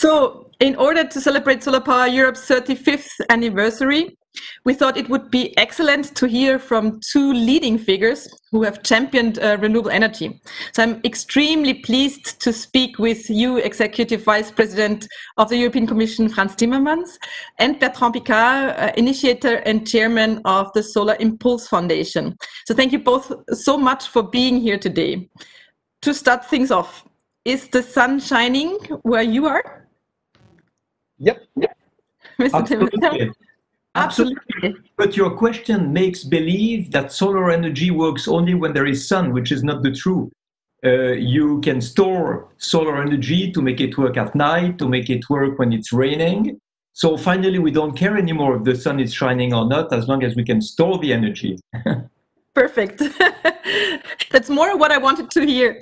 So, in order to celebrate SolarPower Europe's 35th anniversary, we thought it would be excellent to hear from two leading figures who have championed renewable energy. So I'm extremely pleased to speak with you, Executive Vice President of the European Commission, Frans Timmermans, and Bertrand Piccard, Initiator and Chairman of the Solar Impulse Foundation. So thank you both so much for being here today. To start things off, is the sun shining where you are? Yep. Mr. Absolutely. Timmermans? Absolutely. But your question makes believe that solar energy works only when there is sun, which is not the truth. You can store solar energy to make it work at night, to make it work when it's raining. So finally, we don't care anymore if the sun is shining or not, as long as we can store the energy. Perfect. That's more what I wanted to hear.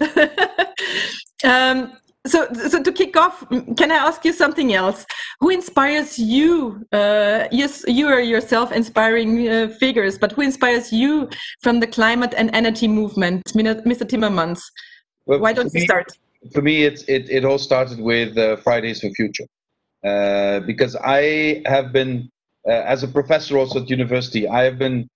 So to kick off, can I ask you something else? Who inspires you? Yes, you are yourself inspiring figures, but who inspires you from the climate and energy movement, Mr. Timmermans? Well, why don't you start? For me, it all started with Fridays for Future, because I have been, as a professor also at university, I have been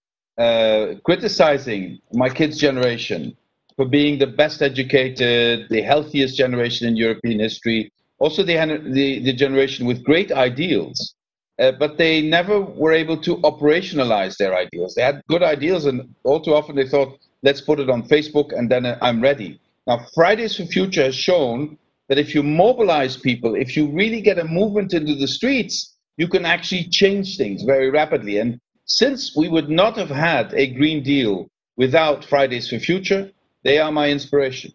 criticizing my kids' generation for being the best educated, the healthiest generation in European history, also the generation with great ideals, but they never were able to operationalize their ideals. They had good ideas, and all too often they thought, let's put it on Facebook and then I'm ready. Now, Fridays for Future has shown that if you mobilize people, if you really get a movement into the streets, you can actually change things very rapidly. And since we would not have had a Green Deal without Fridays for Future, they are my inspiration.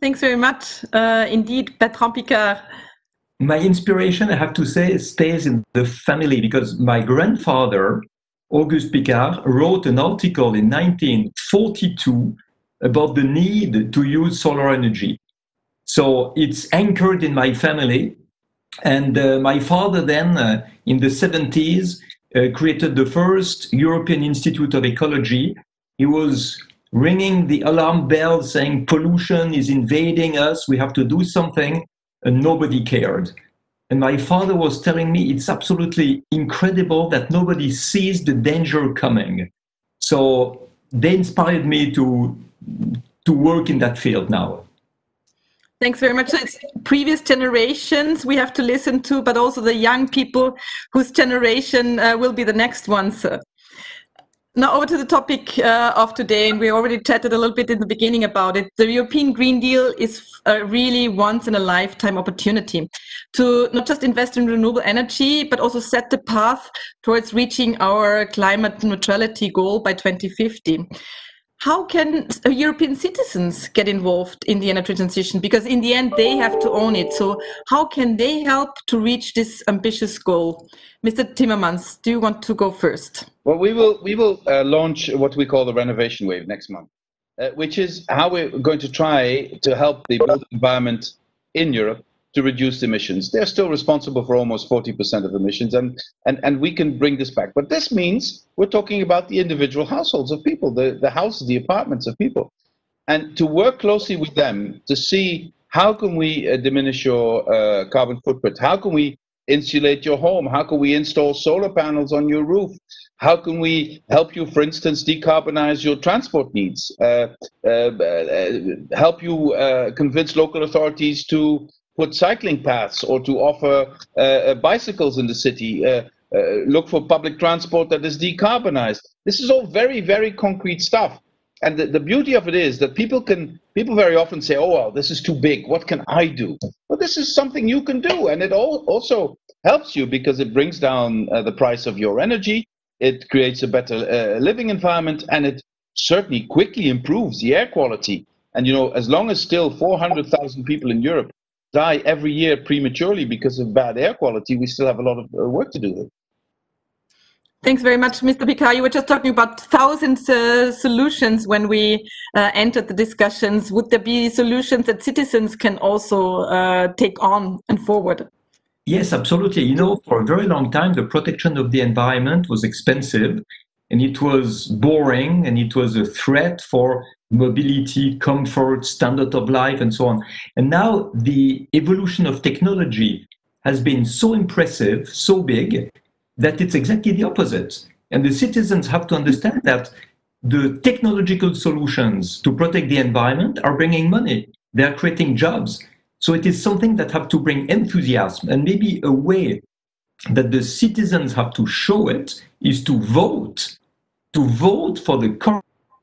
Thanks very much. Indeed, Bertrand Piccard. My inspiration, I have to say, stays in the family, because my grandfather, Auguste Piccard, wrote an article in 1942 about the need to use solar energy. So it's anchored in my family. And my father then, in the 70s, created the first European Institute of Ecology. He was ringing the alarm bell saying pollution is invading us, we have to do something, and nobody cared. And my father was telling me it's absolutely incredible that nobody sees the danger coming. So they inspired me to work in that field now. Thanks very much. So it's previous generations we have to listen to, but also the young people whose generation will be the next ones. Now over to the topic of today, and we already chatted a little bit in the beginning about it. The European Green Deal is a really once-in-a-lifetime opportunity to not just invest in renewable energy, but also set the path towards reaching our climate neutrality goal by 2050. How can European citizens get involved in the energy transition? Because in the end, they have to own it. So how can they help to reach this ambitious goal? Mr. Timmermans, do you want to go first? Well, we will launch what we call the renovation wave next month, which is how we're going to try to help the built environment in Europe to reduce emissions. They're still responsible for almost 40% of emissions, and we can bring this back. But this means we're talking about the individual households of people, the houses, the apartments of people, and to work closely with them to see how can we diminish your carbon footprint, how can we insulate your home, how can we install solar panels on your roof, how can we help you, for instance, decarbonize your transport needs, help you convince local authorities to put cycling paths or to offer bicycles in the city, look for public transport that is decarbonized. This is all very, very concrete stuff. And the beauty of it is that people very often say, oh, well, this is too big. What can I do? Well, this is something you can do. And it also helps you because it brings down the price of your energy. It creates a better living environment, and it certainly quickly improves the air quality. And, you know, as long as still 400,000 people in Europe die every year prematurely because of bad air quality, we still have a lot of work to do. Thanks very much, Mr. Piccard. You were just talking about thousands solutions when we entered the discussions. Would there be solutions that citizens can also take on and forward? Yes, absolutely. You know, for a very long time, the protection of the environment was expensive, and it was boring, and it was a threat for mobility, comfort, standard of life, and so on. And now the evolution of technology has been so impressive, so big, that it's exactly the opposite. And the citizens have to understand that the technological solutions to protect the environment are bringing money. They are creating jobs. So it is something that have to bring enthusiasm, and maybe a way that the citizens have to show it is to vote for the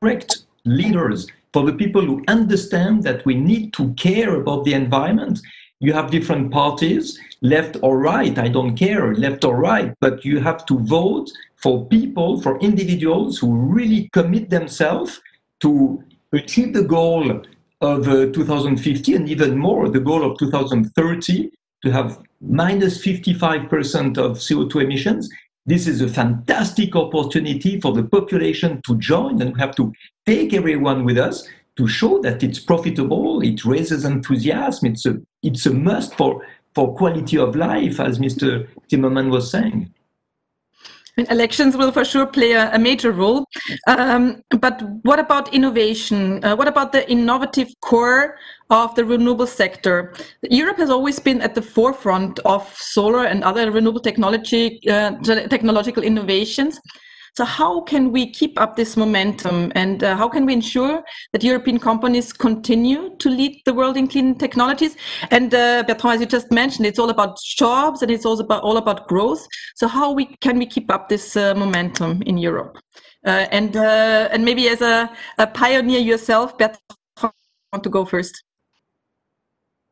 correct leaders, for the people who understand that we need to care about the environment. You have different parties, left or right, I don't care, left or right, but you have to vote for people, for individuals who really commit themselves to achieve the goal of 2050 and even more, the goal of 2030, to have minus 55% of CO2 emissions. This is a fantastic opportunity for the population to join, and we have to take everyone with us to show that it's profitable, it raises enthusiasm, it's a must for quality of life, as Mr. Timmermans was saying. Elections will for sure play a major role. But what about innovation? What about the innovative core of the renewable sector? Europe has always been at the forefront of solar and other renewable technological innovations. So how can we keep up this momentum, and how can we ensure that European companies continue to lead the world in clean technologies? And Bertrand, as you just mentioned, it's all about jobs and it's also all about growth. So how can we keep up this momentum in Europe? And maybe as a pioneer yourself, Bertrand, want to go first?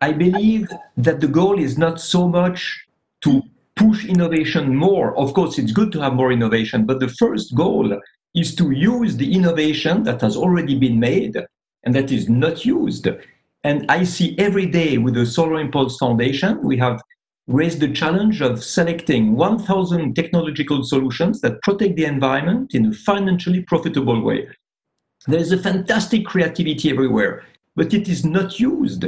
I believe that the goal is not so much to push innovation more. Of course, it's good to have more innovation, but the first goal is to use the innovation that has already been made and that is not used. And I see every day with the Solar Impulse Foundation, we have raised the challenge of selecting 1,000 technological solutions that protect the environment in a financially profitable way. There is a fantastic creativity everywhere, but it is not used.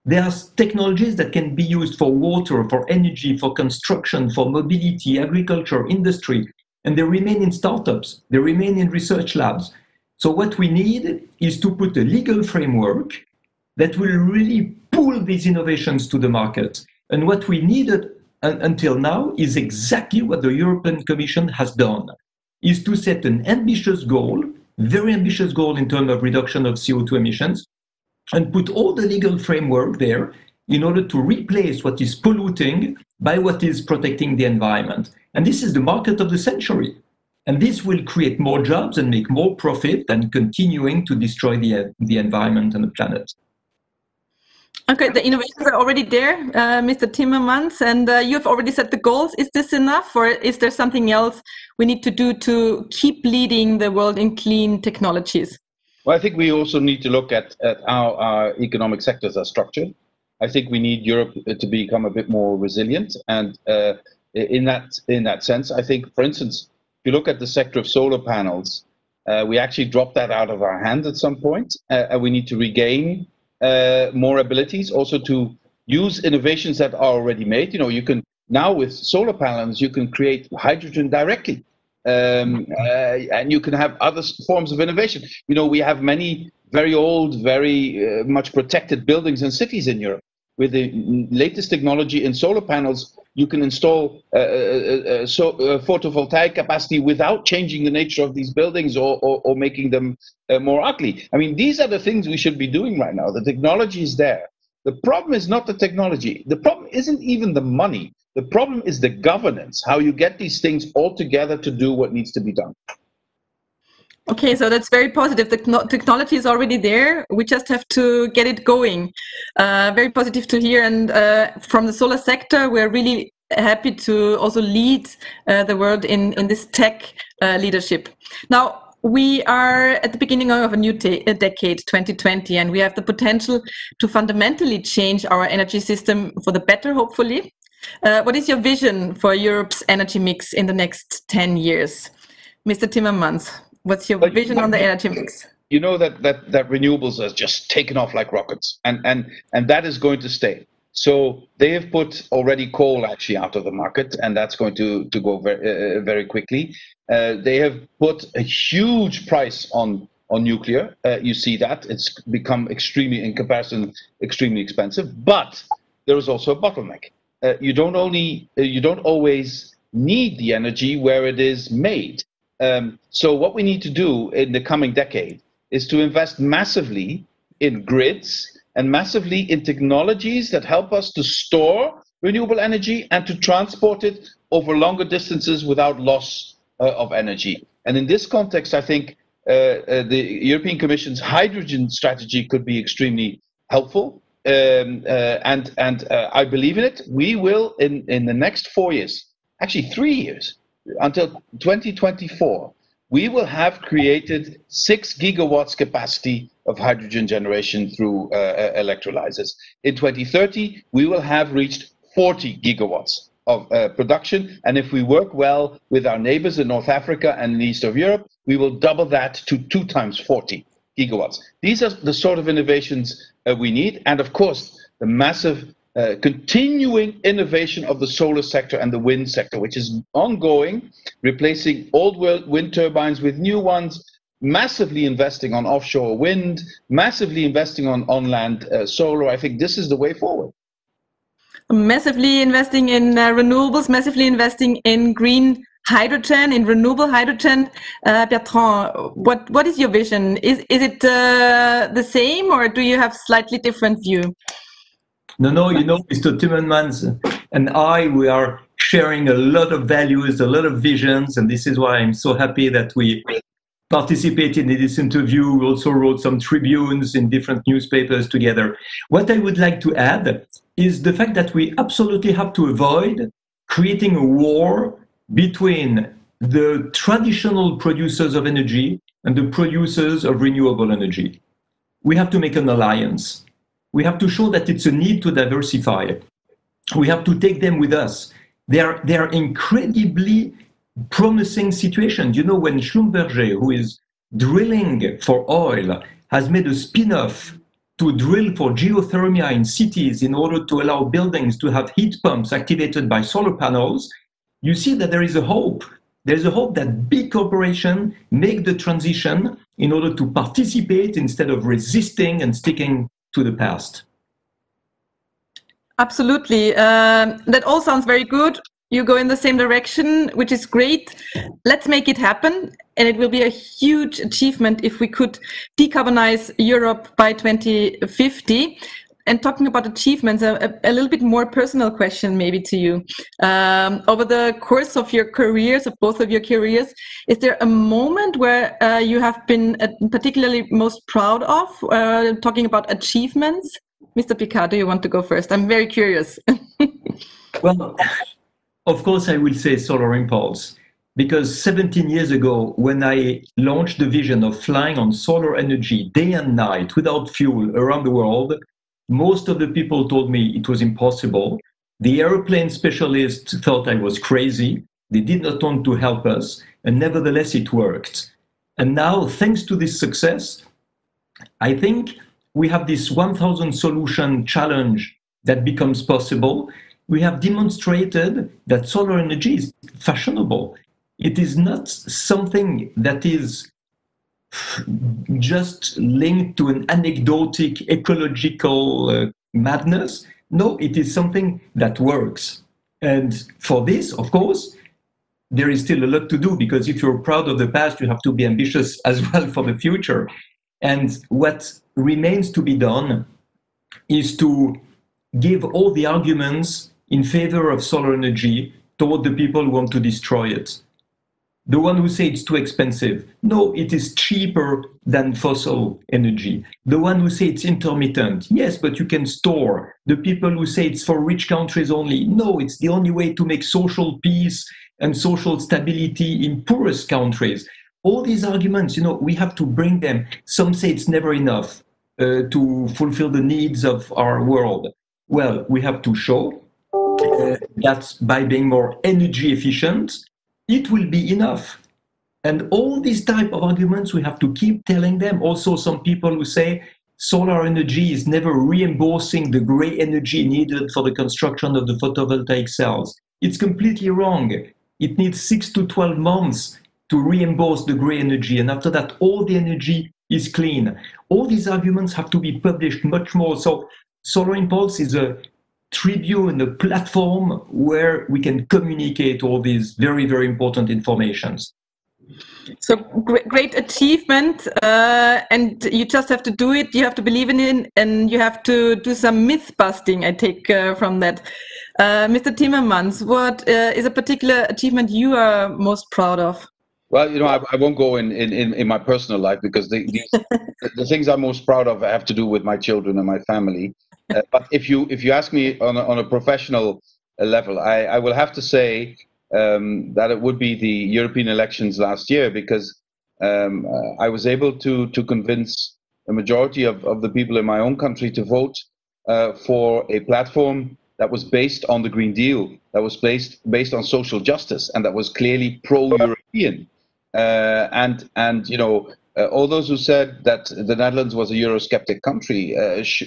There are technologies that can be used for water, for energy, for construction, for mobility, agriculture, industry, and they remain in startups, they remain in research labs. So what we need is to put a legal framework that will really pull these innovations to the market. And what we needed until now is exactly what the European Commission has done, is to set an ambitious goal, very ambitious goal in terms of reduction of CO2 emissions, and put all the legal framework there in order to replace what is polluting by what is protecting the environment. And this is the market of the century. And this will create more jobs and make more profit than continuing to destroy the environment and the planet. Okay, the innovations are already there, Mr. Timmermans, and you have already set the goals. Is this enough, or is there something else we need to do to keep leading the world in clean technologies? Well, I think we also need to look at how our economic sectors are structured. I think we need Europe to become a bit more resilient, and in that sense, I think, for instance, if you look at the sector of solar panels, we actually dropped that out of our hands at some point, and we need to regain more abilities, also to use innovations that are already made. You know, you can now with solar panels, you can create hydrogen directly. And you can have other forms of innovation. You know, we have many very old, very much protected buildings and cities in Europe. With the latest technology in solar panels, you can install photovoltaic capacity without changing the nature of these buildings or making them more ugly. I mean, these are the things we should be doing right now. The technology is there. The problem is not the technology. The problem isn't even the money. The problem is the governance, how you get these things all together to do what needs to be done. Okay, so that's very positive. The technology is already there. We just have to get it going. Very positive to hear. And from the solar sector, we're really happy to also lead the world in this tech leadership. Now, we are at the beginning of a new decade, 2020, and we have the potential to fundamentally change our energy system for the better, hopefully. What is your vision for Europe's energy mix in the next 10 years? Mr. Timmermans, what's your vision on the energy mix? You know that renewables are just taken off like rockets, and that is going to stay. So they have put already coal actually out of the market, and that's going to go very quickly. They have put a huge price on on nuclear. You see that it's become in comparison, extremely expensive. But there is also a bottleneck. You don't always need the energy where it is made. So what we need to do in the coming decade is to invest massively in grids and massively in technologies that help us to store renewable energy and to transport it over longer distances without loss of energy. And in this context, I think the European Commission's hydrogen strategy could be extremely helpful. And I believe in it. We will, in the next 4 years, actually 3 years, until 2024, we will have created 6 gigawatts capacity of hydrogen generation through electrolyzers. In 2030, we will have reached 40 gigawatts of production. And if we work well with our neighbors in North Africa and in the east of Europe, we will double that to 2 times 40 gigawatts. These are the sort of innovations we need. And of course, the massive continuing innovation of the solar sector and the wind sector, which is ongoing, replacing old wind turbines with new ones, massively investing on offshore wind, massively investing on land solar. I think this is the way forward. Massively investing in renewables, massively investing in green hydrogen, in renewable hydrogen. Bertrand, what is your vision? Is it the same, or do you have slightly different view? No, Mr. Timmermans and I, we are sharing a lot of values, a lot of visions, and this is why I'm so happy that we participated in this interview. We also wrote some tribunes in different newspapers together. What I would like to add is the fact that we absolutely have to avoid creating a war between the traditional producers of energy and the producers of renewable energy. We have to make an alliance. We have to show that it's a need to diversify. We have to take them with us. They are incredibly promising situations. When Schlumberger, who is drilling for oil, has made a spin-off to drill for geothermia in cities in order to allow buildings to have heat pumps activated by solar panels, you see that there is a hope. There's a hope that big corporations make the transition in order to participate instead of resisting and sticking to the past. Absolutely. That all sounds very good. You go in the same direction, which is great. Let's make it happen. And it will be a huge achievement if we could decarbonize Europe by 2050. And talking about achievements, a little bit more personal question maybe to you. Over the course of your careers, of both of your careers, is there a moment where you have been particularly most proud of, talking about achievements? Mr. Piccard, do you want to go first? I'm very curious. Well, of course, I will say Solar Impulse, because 17 years ago, when I launched the vision of flying on solar energy day and night without fuel around the world, most of the people told me it was impossible. The airplane specialists thought I was crazy. They did not want to help us, and nevertheless it worked. And now, thanks to this success, I think we have this 1,000 solution challenge that becomes possible. We have demonstrated that solar energy is fashionable. It is not something that is just linked to an anecdotic ecological madness. No, it is something that works. And for this, of course, there is still a lot to do, because if you're proud of the past, you have to be ambitious as well for the future. And what remains to be done is to give all the arguments in favor of solar energy toward the people who want to destroy it. The one who say it's too expensive. No, it is cheaper than fossil energy. The one who say it's intermittent. Yes, but you can store. The people who say it's for rich countries only. No, it's the only way to make social peace and social stability in poorest countries. All these arguments, we have to bring them. Some say it's never enough to fulfill the needs of our world. Well, we have to show that by being more energy efficient, it will be enough. And all these type of arguments, we have to keep telling them. Also, some people who say solar energy is never reimbursing the gray energy needed for the construction of the photovoltaic cells. It's completely wrong. It needs 6 to 12 months to reimburse the gray energy. And after that, all the energy is clean. All these arguments have to be published much more. So Solar Impulse is a tribune, a platform where we can communicate all these very, very important informations. So great achievement, and you just have to do it. You have to believe in it, and you have to do some myth busting. I take from that. Mr. Timmermans, what is a particular achievement you are most proud of? Well, you know, I won't go in my personal life, because the things I'm most proud of have to do with my children and my family. But if you ask me on a professional level, I will have to say that it would be the European elections last year, because I was able to convince a majority of the people in my own country to vote for a platform that was based on the Green Deal, that was based on social justice, and that was clearly pro-European. And you know, all those who said that the Netherlands was a Eurosceptic country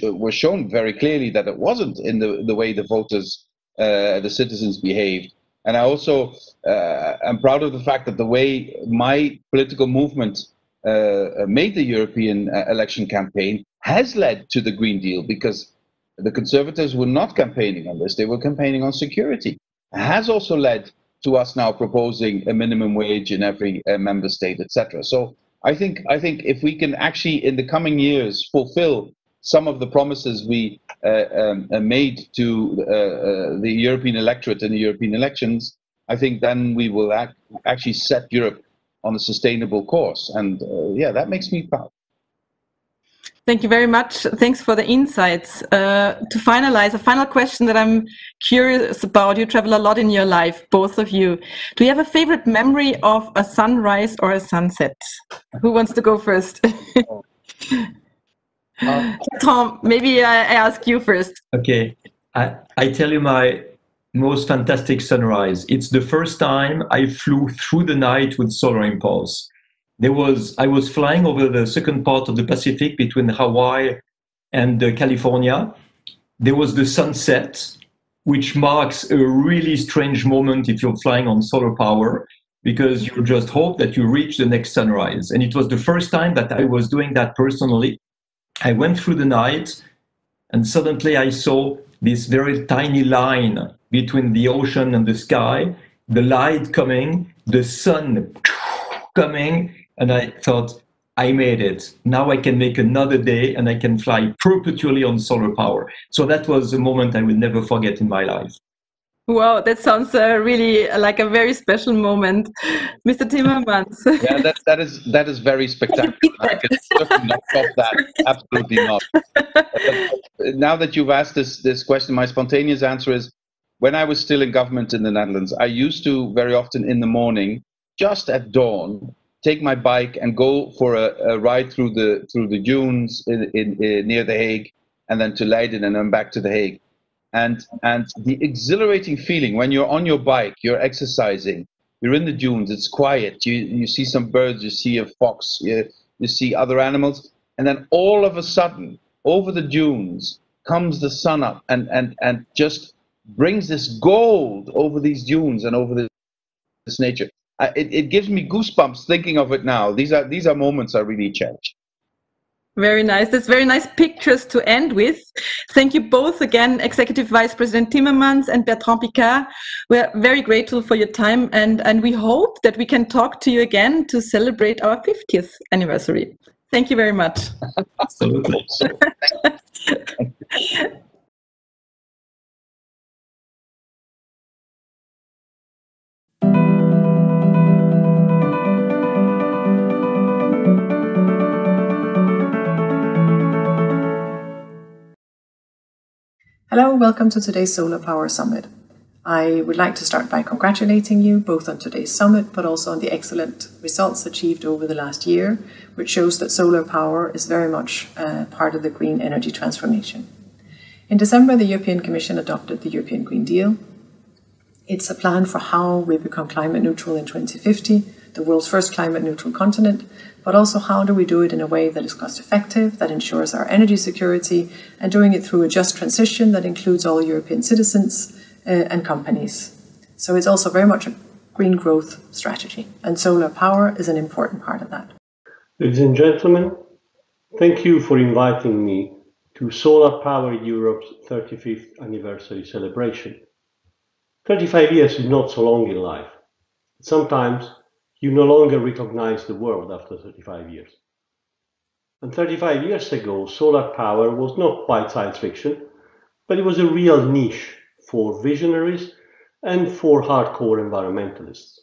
were shown very clearly that it wasn't, in the way the voters, the citizens behaved. And I also am proud of the fact that the way my political movement made the European election campaign has led to the Green Deal, because the Conservatives were not campaigning on this, they were campaigning on security. It has also led to us now proposing a minimum wage in every member state, etc. So I think if we can actually in the coming years fulfill some of the promises we made to the European electorate in the European elections, I think then we will actually set Europe on a sustainable course. And yeah, that makes me proud. Thank you very much. Thanks for the insights. To finalize, a final question that I'm curious about. You travel a lot in your life, both of you. Do you have a favorite memory of a sunrise or a sunset? Who wants to go first? Tom, maybe I ask you first. Okay, I tell you my most fantastic sunrise. It's the first time I flew through the night with Solar Impulse. I was flying over the second part of the Pacific between Hawaii and California. There was the sunset, which marks a really strange moment if you're flying on solar power, because you just hope that you reach the next sunrise. And it was the first time that I was doing that personally. I went through the night, and suddenly I saw this very tiny line between the ocean and the sky, the light coming, the sun coming, and I thought, I made it. Now I can make another day and I can fly perpetually on solar power. So that was a moment I will never forget in my life. Wow, that sounds really like a very special moment. Mr. Timmermans. Yeah, that is very spectacular. I can certainly not top that. Absolutely not. Now that you've asked this question, my spontaneous answer is, when I was still in government in the Netherlands, I used to very often in the morning, just at dawn, take my bike and go for a ride through the dunes near The Hague, and then to Leiden, and then back to The Hague. And the exhilarating feeling when you're on your bike, you're exercising, you're in the dunes, it's quiet, you see some birds, you see a fox, you see other animals, and then all of a sudden, over the dunes comes the sun up and just brings this gold over these dunes and over this nature. It gives me goosebumps thinking of it now. These are moments I really cherish. Very nice. That's very nice pictures to end with. Thank you both again, Executive Vice President Timmermans and Bertrand Piccard. We're very grateful for your time, and we hope that we can talk to you again to celebrate our 50th anniversary. Thank you very much. Absolutely. Hello, welcome to today's SolarPower Summit. I would like to start by congratulating you both on today's summit, but also on the excellent results achieved over the last year, which shows that solar power is very much part of the green energy transformation. In December, the European Commission adopted the European Green Deal. It's a plan for how we become climate neutral in 2050, the world's first climate neutral continent, but also how do we do it in a way that is cost effective, that ensures our energy security, and doing it through a just transition that includes all European citizens and companies. So it's also very much a green growth strategy, and solar power is an important part of that. Ladies and gentlemen, Thank you for inviting me to SolarPower Europe's 35th anniversary celebration. 35 years is not so long in life. Sometimes you no longer recognize the world after 35 years. And 35 years ago, solar power was not quite science fiction, but it was a real niche for visionaries and for hardcore environmentalists.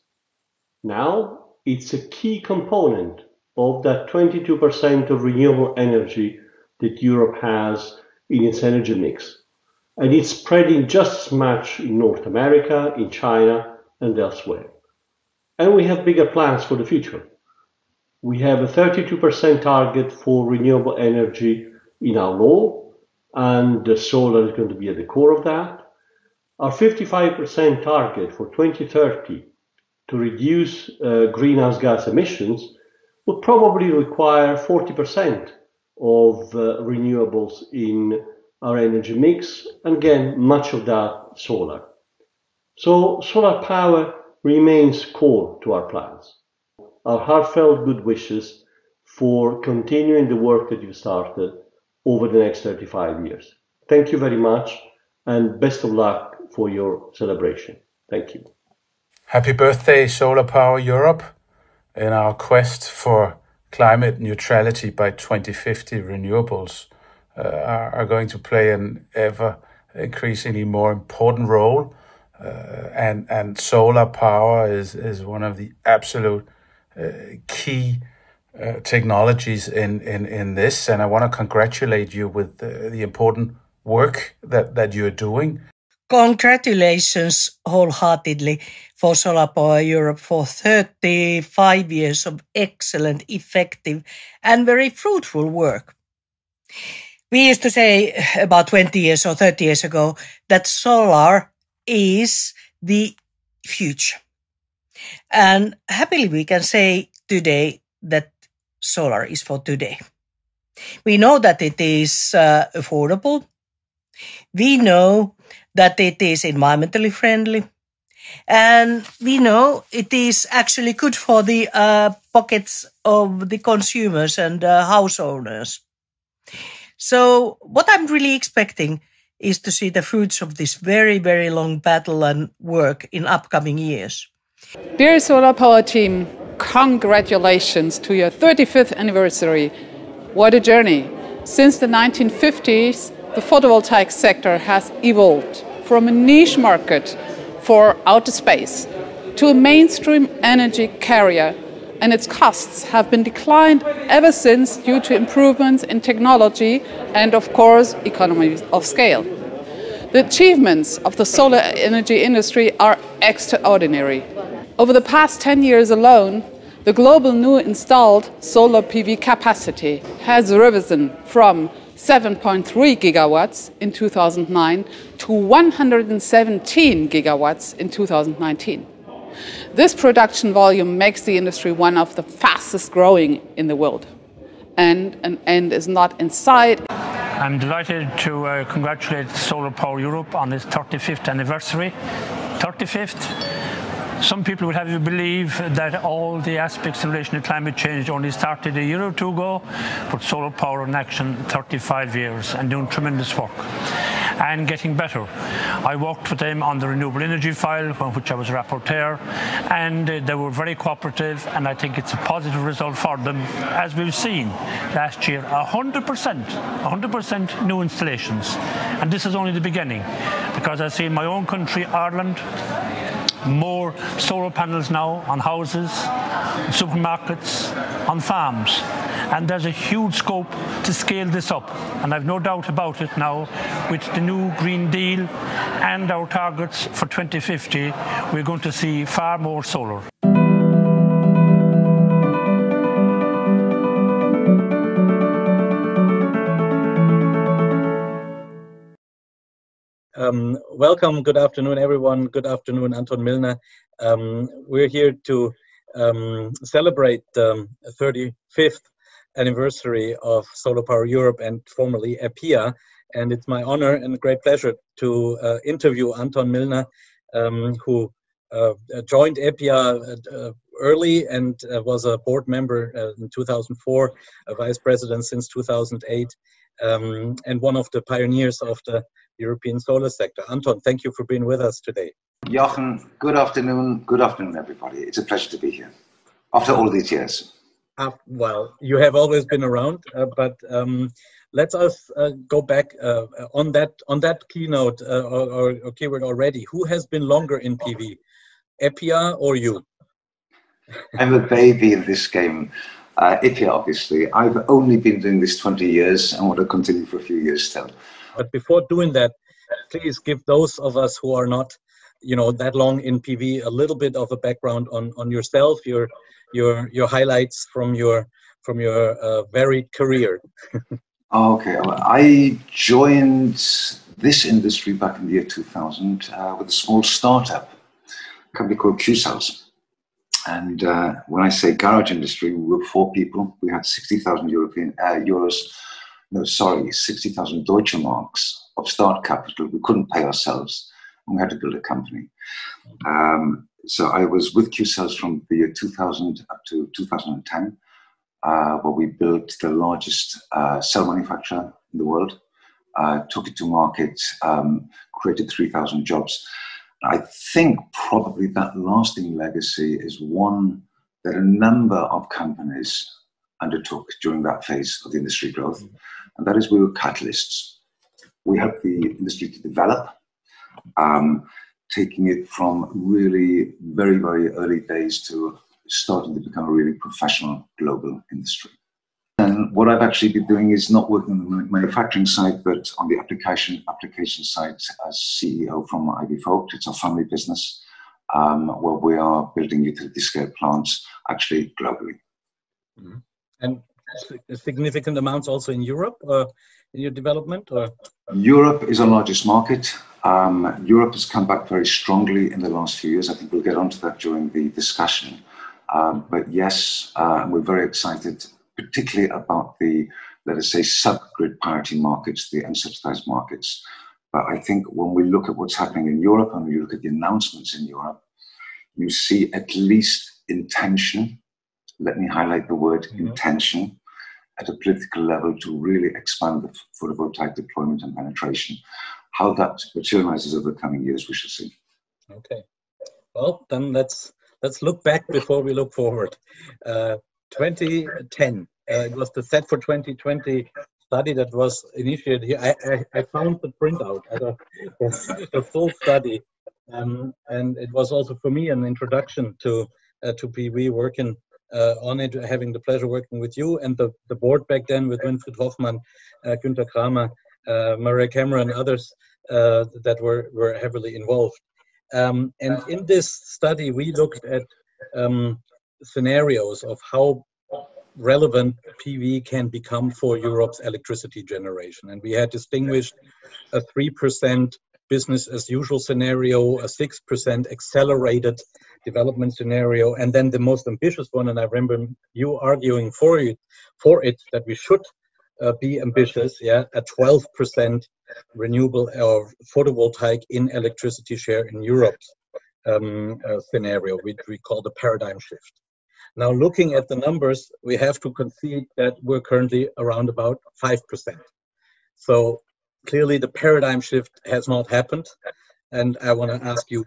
Now, it's a key component of that 22% of renewable energy that Europe has in its energy mix. And it's spreading just as much in North America, in China, and elsewhere. And we have bigger plans for the future. We have a 32% target for renewable energy in our law, and the solar is going to be at the core of that. Our 55% target for 2030 to reduce greenhouse gas emissions would probably require 40% of renewables in our energy mix, and again, much of that solar. So solar power remains core to our plans. Our heartfelt good wishes for continuing the work that you started over the next 35 years. Thank you very much, and best of luck for your celebration. Thank you. Happy birthday, SolarPower Europe. In our quest for climate neutrality by 2050, renewables are going to play an ever increasingly more important role. And solar power is one of the absolute key technologies in this. And I want to congratulate you with the important work that you're doing. Congratulations wholeheartedly for SolarPower Europe for 35 years of excellent, effective, and very fruitful work. We used to say about 20 years or 30 years ago that solar is the future. And happily we can say today that solar is for today. We know that it is affordable. We know that it is environmentally friendly. And we know it is actually good for the pockets of the consumers and house owners. So what I'm really expecting is to see the fruits of this very, very long battle and work in upcoming years. Dear SolarPower team, congratulations to your 35th anniversary. What a journey. Since the 1950s, the photovoltaic sector has evolved from a niche market for outer space to a mainstream energy carrier, and its costs have been declined ever since due to improvements in technology and, of course, economies of scale. The achievements of the solar energy industry are extraordinary. Over the past 10 years alone, the global new installed solar PV capacity has risen from 7.3 gigawatts in 2009 to 117 gigawatts in 2019. This production volume makes the industry one of the fastest growing in the world. And an end is not in sight. I'm delighted to congratulate SolarPower Europe on its 35th anniversary. 35th. Some people would have you believe that all the aspects in relation to climate change only started a year or two ago, but solar power in action 35 years and doing tremendous work and getting better. I worked with them on the renewable energy file, on which I was rapporteur, and they were very cooperative, and I think it's a positive result for them. As we've seen last year, 100% new installations. And this is only the beginning, because I see in my own country, Ireland, more solar panels now on houses, supermarkets, on farms. And there's a huge scope to scale this up. And I've no doubt about it now, with the new Green Deal and our targets for 2050, we're going to see far more solar. Welcome, good afternoon, everyone. Good afternoon, Anton Milner. We're here to celebrate the 35th anniversary of SolarPower Europe and formerly EPIA. And it's my honor and a great pleasure to interview Anton Milner, who joined EPIA early and was a board member in 2004, a vice president since 2008, and one of the pioneers of the European solar sector. Anton, thank you for being with us today. Jochen, good afternoon. Good afternoon, everybody. It's a pleasure to be here after all these years. Well, you have always been around, but let us go back on that keynote or keyword already. Who has been longer in PV, Epia or you? I'm a baby in this game. Epia, obviously. I've only been doing this 20 years and want to continue for a few years still. But before doing that, please give those of us who are not, that long in PV a little bit of a background on yourself, your highlights from your varied career. Okay, well, I joined this industry back in the year 2000 with a small startup, a company called Q-Cells. And when I say garage industry, we were 4 people. We had 60,000 60,000 Deutsche Marks of start capital. We couldn't pay ourselves, and we had to build a company. So I was with Q-Cells from the year 2000 up to 2010, where we built the largest cell manufacturer in the world, took it to market, created 3,000 jobs. I think probably that lasting legacy is one that a number of companies undertook during that phase of the industry growth, and that is we were catalysts. We helped the industry to develop, taking it from really very, very early days to starting to become a really professional global industry. And what I've actually been doing is not working on the manufacturing side, but on the application side as CEO from IV Vogt. It's a family business where we are building utility scale plants actually globally. Mm-hmm. And significant amounts also in Europe in your development? Or? Europe is our largest market. Europe has come back very strongly in the last few years. I think we'll get onto that during the discussion. But yes, we're very excited, particularly about the, let us say, sub-grid parity markets, the unsubsidized markets. But I think when we look at what's happening in Europe and we look at the announcements in Europe, you see at least intention, let me highlight the word intention, at a political level to really expand the photovoltaic deployment and penetration. How that materializes over the coming years, we shall see. Okay. Well, then let's look back before we look forward. 2010, it was the Set for 2020 study that was initiated here. I found the printout, the full study, and it was also for me an introduction to PV, working on it, having the pleasure working with you and the board back then with Winfried Hoffmann, Günther Kramer, Maria Cameron, others that were heavily involved. And in this study, we looked at scenarios of how relevant PV can become for Europe's electricity generation. And we had distinguished a 3% business as usual scenario, a 6% accelerated development scenario, and then the most ambitious one, and I remember you arguing for it that we should be ambitious, a 12% renewable or photovoltaic in electricity share in Europe's scenario, which we call the paradigm shift. Now, looking at the numbers, we have to concede that we're currently around about 5%. So clearly the paradigm shift has not happened. And I want to ask you,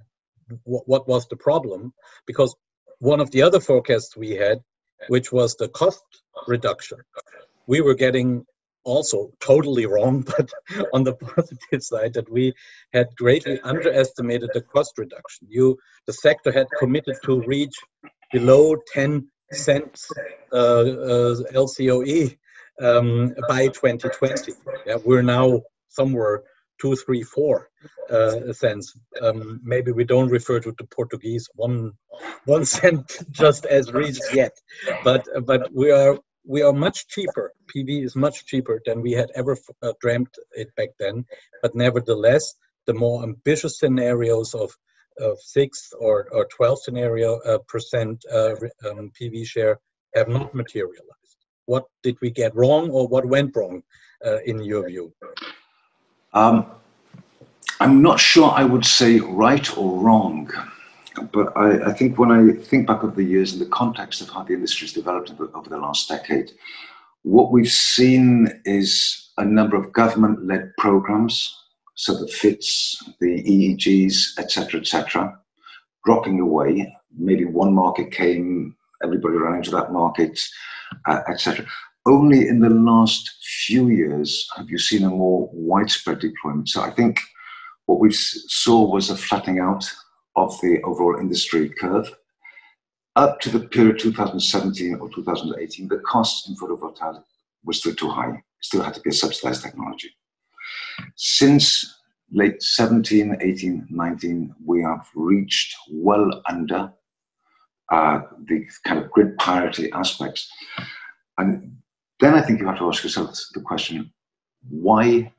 what was the problem? Because one of the other forecasts we had, which was the cost reduction, we were getting also totally wrong, but on the positive side, that we had greatly underestimated the cost reduction. The sector had committed to reach below 10 cents LCOE by 2020. We're now somewhere 2, 3, 4 cents. Maybe we don't refer to the Portuguese 1 cent just as reached yet, but we are much cheaper. PV is much cheaper than we had ever dreamt it back then. But nevertheless, the more ambitious scenarios of 6 or 12 percent PV share have not materialized. What did we get wrong, or what went wrong in your view? I'm not sure I would say right or wrong. but I think when I think back of the years in the context of how the industry has developed over the last decade, what we've seen is a number of government-led programs, so the FITs, the EEGs, etc., dropping away. Maybe one market came, everybody ran into that market, etc. Only in the last few years have you seen a more widespread deployment. So I think what we saw was a flattening out of the overall industry curve. Up to the period 2017 or 2018, the cost in photovoltaic was still too high. It still had to be a subsidized technology. Since late 17, 18, 19, we have reached well under the kind of grid parity aspects. And then I think you have to ask yourself the question, why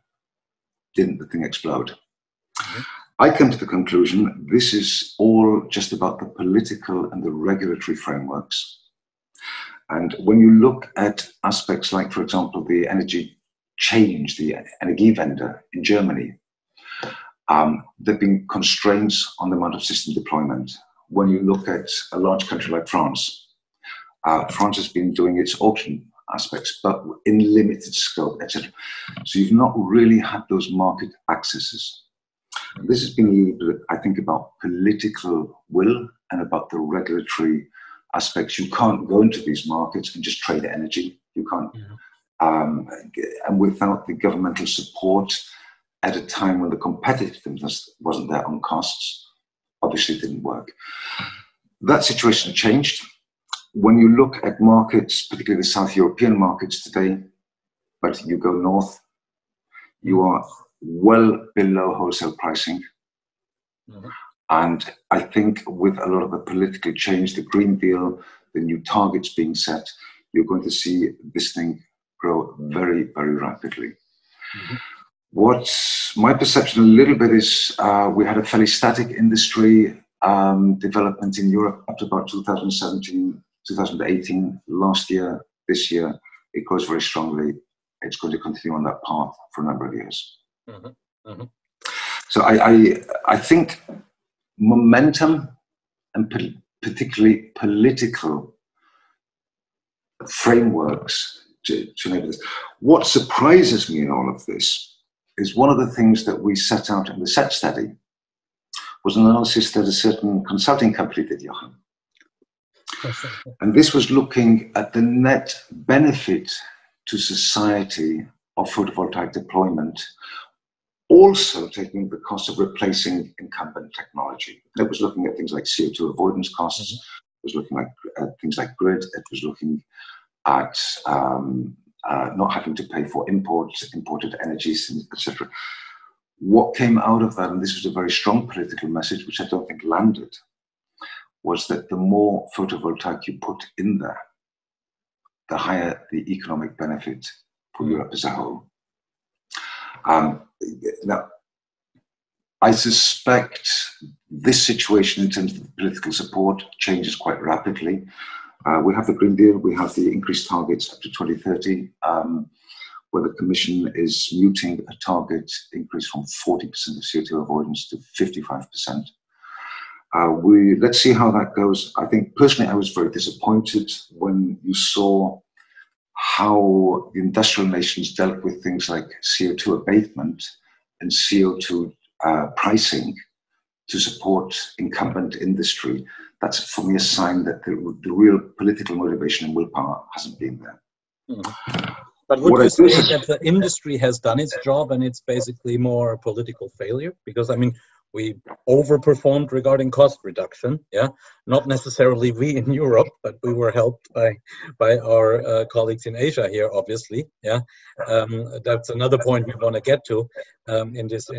didn't the thing explode? Mm-hmm. I come to the conclusion this is all just about the political and the regulatory frameworks. And when you look at aspects like, for example, the energy change, the Energiewende in Germany, there have been constraints on the amount of system deployment. When you look at a large country like France, France has been doing its auction aspects, but in limited scope, etc. So you've not really had those market accesses. And this has been a little bit, I think, about political will and about the regulatory aspects. You can't go into these markets and just trade energy. You can't. Yeah. And without the governmental support at a time when the competitiveness wasn't there on costs, obviously it didn't work. That situation changed. When you look at markets, particularly the South European markets today, but you go north, you are well below wholesale pricing. Mm-hmm. And I think with a lot of the political change, the Green Deal, the new targets being set, you're going to see this thing grow very, very rapidly. Mm-hmm. What's my perception a little bit is we had a fairly static industry development in Europe up to about 2017, 2018, last year, this year, it grows very strongly. It's going to continue on that path for a number of years. Mm-hmm. Mm-hmm. So I think momentum and particularly political frameworks to enable this. What surprises me in all of this is one of the things that we set out in the SET study was an analysis that a certain consulting company did, Jochen. And this was looking at the net benefit to society of photovoltaic deployment, also taking the cost of replacing incumbent technology. It was looking at things like CO2 avoidance costs, it was looking at things like grid, it was looking at not having to pay for imported energies, etc. What came out of that, and this was a very strong political message, which I don't think landed, was that the more photovoltaic you put in there, the higher the economic benefit for Europe as a whole. Now, I suspect this situation in terms of political support changes quite rapidly. We have the Green Deal, we have the increased targets up to 2030, where the Commission is muting a target increase from 40% of CO2 avoidance to 55%. Let's see how that goes. I think personally I was very disappointed when you saw how the industrial nations dealt with things like CO2 abatement and CO2 pricing to support incumbent industry. That's for me a sign that the real political motivation and willpower hasn't been there. Mm-hmm. But would you say that the industry has done its job and it's basically more a political failure? Because I mean, we overperformed regarding cost reduction, yeah. Not necessarily we in Europe, but we were helped by our colleagues in Asia here, obviously, yeah. That's another point we want to get to in this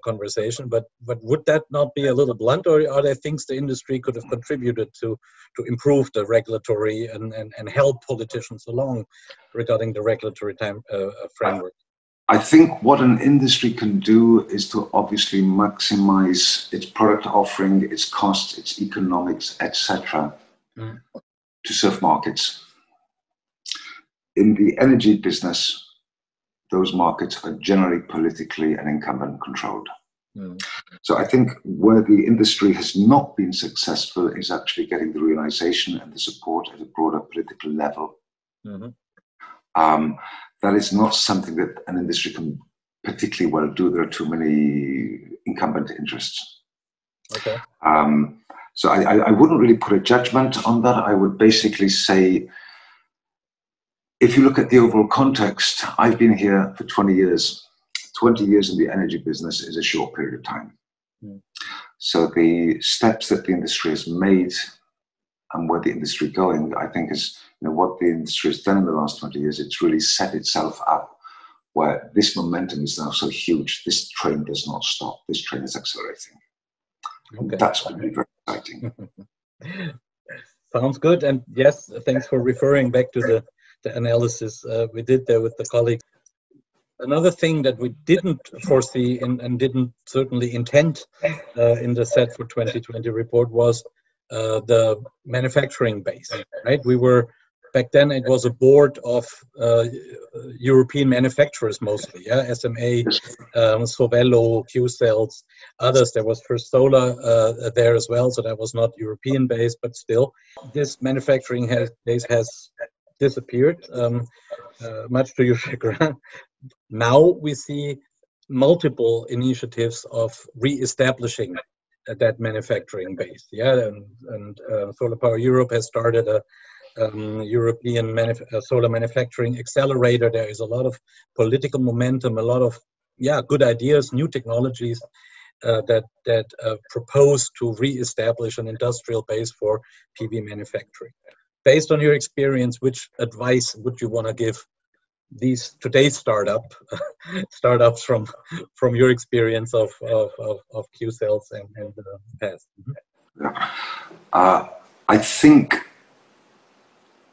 conversation. But would that not be a little blunt, or are there things the industry could have contributed to improve the regulatory and help politicians along regarding the regulatory framework? I think what an industry can do is to obviously maximize its product offering, its costs, its economics, etc., to serve markets. In the energy business, those markets are generally politically and incumbent controlled. So I think where the industry has not been successful is actually getting the realization and the support at a broader political level. That is not something that an industry can particularly well do. There are too many incumbent interests. Okay. So I wouldn't really put a judgment on that. I would basically say, if you look at the overall context, I've been here for 20 years. 20 years in the energy business is a short period of time. So the steps that the industry has made and where the industry is going, I think is, what the industry has done in the last 20 years, it's really set itself up where this momentum is now so huge. This train does not stop. This train is accelerating. Okay. That's going to be very exciting. Sounds good. And yes, thanks for referring back to the analysis we did there with the colleagues. Another thing that we didn't foresee and didn't certainly intend in the Set for 2020 report was the manufacturing base, right? We were, back then it was a board of European manufacturers mostly, yeah? SMA, Sovello, Q-Cells, others. There was First Solar there as well, so that was not European based, but still. This manufacturing base has disappeared, much to your chagrin. Now we see multiple initiatives of re-establishing that manufacturing base. Yeah, and SolarPower Europe has started a European solar manufacturing accelerator. There is a lot of political momentum, a lot of good ideas, new technologies that propose to re-establish an industrial base for PV manufacturing. Based on your experience, which advice would you want to give today's startups from your experience of Q-Cells and the past? I think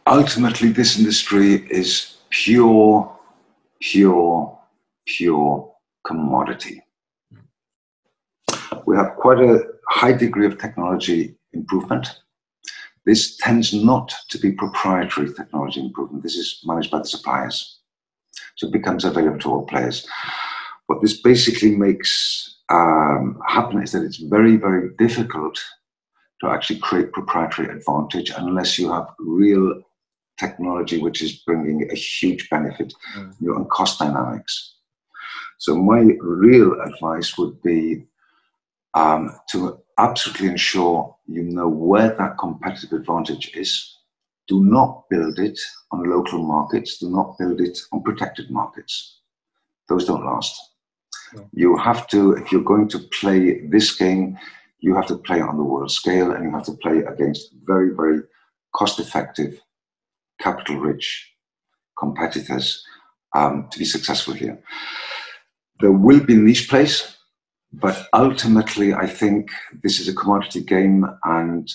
ultimately this industry is pure commodity. We have quite a high degree of technology improvement. This tends not to be proprietary technology improvement. This is managed by the suppliers. So it becomes available to all players. What this basically makes happen is that it's very, very difficult to actually create proprietary advantage unless you have real technology which is bringing a huge benefit on cost dynamics. So my real advice would be to absolutely ensure you know where that competitive advantage is. Do not build it on local markets. Do not build it on protected markets. Those don't last. You have to, if you're going to play this game, you have to play on the world scale, and you have to play against very, very cost-effective, capital-rich competitors to be successful here. There will be niche plays, but ultimately, I think this is a commodity game, and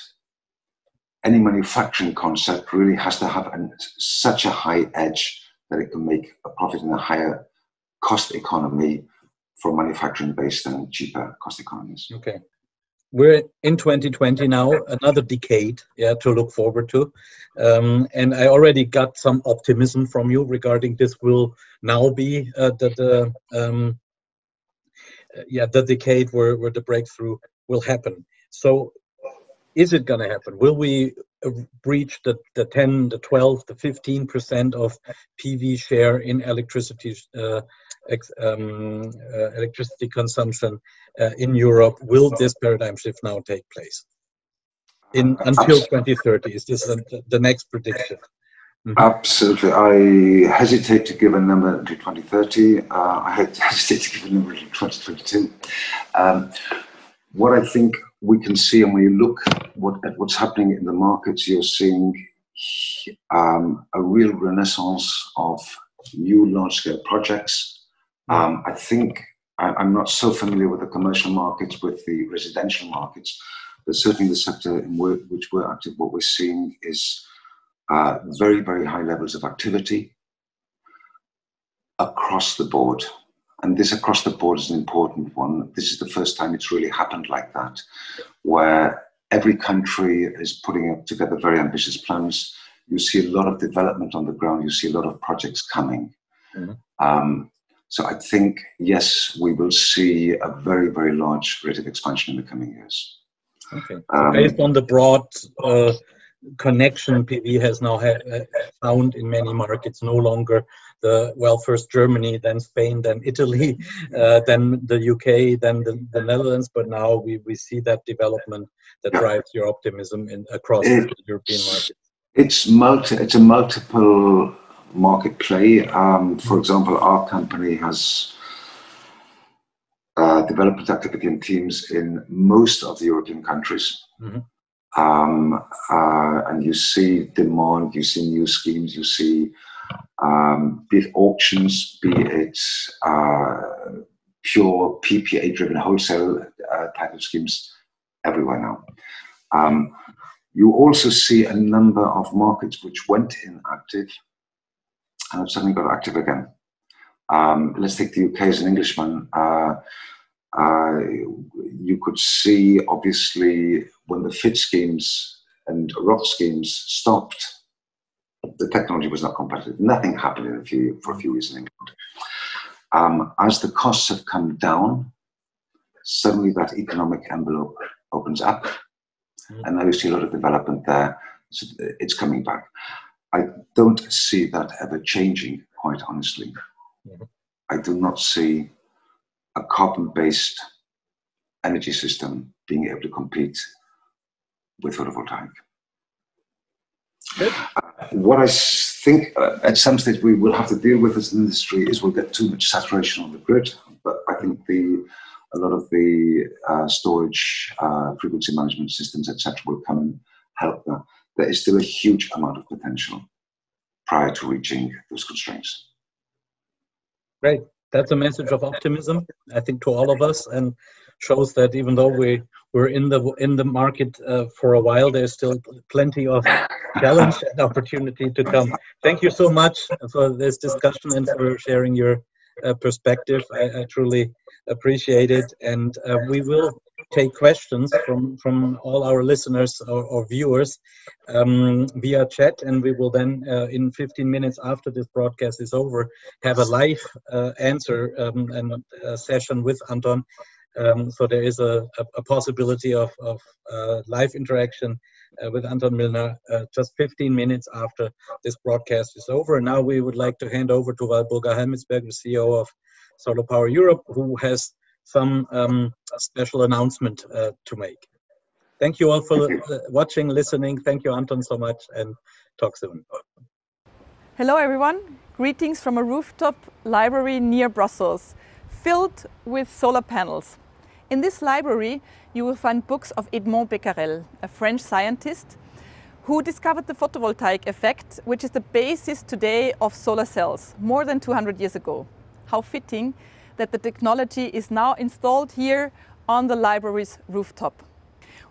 any manufacturing concept really has to have such a high edge that it can make a profit in a higher cost economy for manufacturing based than cheaper cost economies. Okay. We're in 2020 now, another decade to look forward to. And I already got some optimism from you regarding this will now be the decade where the breakthrough will happen. So is it going to happen? Will we reach the 10, the 12, the 15% of PV share in electricity consumption in Europe? Will this paradigm shift now take place until 2030? Is this the next prediction? Absolutely. I hesitate to give a number until 2030. I hesitate to give a number until 2022. What I think we can see, and when you look at what's happening in the markets, you're seeing a real renaissance of new large-scale projects. I think I'm not so familiar with the commercial markets, with the residential markets, but certainly the sector in which we're active, what we're seeing is very, very high levels of activity across the board. And this across the board is an important one. This is the first time it's really happened like that, where every country is putting together very ambitious plans. You see a lot of development on the ground. You see a lot of projects coming. So I think, yes, we will see a very, very large rate of expansion in the coming years. Okay. So based on the broad connection PV has now found in many markets, no longer first Germany, then Spain, then Italy, then the UK, then the Netherlands, but now we see that development that drives your optimism across the European market. It's a multiple market play. For example, our company has development activity and teams in most of the European countries. And you see demand, you see new schemes, you see be it auctions, be it pure PPA-driven wholesale type of schemes everywhere now. You also see a number of markets which went inactive and have suddenly got active again. Let's take the UK as an Englishman. You could see, obviously, when the FIT schemes and ROC schemes stopped, the technology was not competitive. Nothing happened for a few years in England. As the costs have come down, suddenly that economic envelope opens up, and now you see a lot of development there. So it's coming back. I don't see that ever changing, quite honestly. I do not see a carbon-based energy system being able to compete with photovoltaic. What I think at some stage we will have to deal with as an industry is we'll get too much saturation on the grid, but I think a lot of the storage, frequency management systems, etc., will come and help that. There is still a huge amount of potential prior to reaching those constraints. Great. That's a message of optimism, I think, to all of us, and shows that even though we're in the market for a while, there's still plenty of challenge and opportunity to come. Thank you so much for this discussion and for sharing your perspective. I truly appreciate it, and we will take questions from all our listeners or viewers via chat, and we will then in 15 minutes after this broadcast is over have a live answer and session with Anton. So there is a possibility of live interaction with Anton Milner just 15 minutes after this broadcast is over. And now we would like to hand over to Walburga Helmetsberg, the CEO of SolarPower Europe, who has some special announcement to make. Thank you all for watching, listening. Thank you, Anton, so much, and talk soon. Hello, everyone. Greetings from a rooftop library near Brussels, filled with solar panels. In this library, you will find books of Edmond Becquerel, a French scientist who discovered the photovoltaic effect, which is the basis today of solar cells, more than 200 years ago. How fitting that the technology is now installed here on the library's rooftop.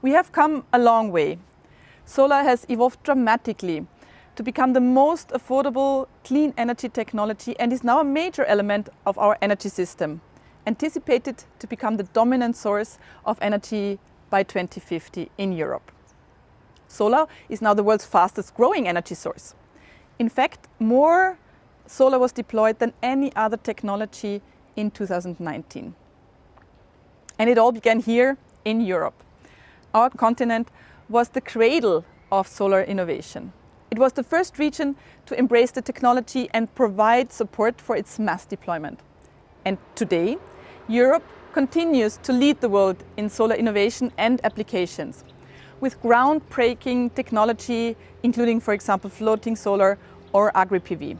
We have come a long way. Solar has evolved dramatically to become the most affordable clean energy technology and is now a major element of our energy system, anticipated to become the dominant source of energy by 2050 in Europe. Solar is now the world's fastest growing energy source. In fact, more solar was deployed than any other technology in 2019. And it all began here in Europe. Our continent was the cradle of solar innovation. It was the first region to embrace the technology and provide support for its mass deployment. And today, Europe continues to lead the world in solar innovation and applications, with groundbreaking technology, including, for example, floating solar or agri-PV.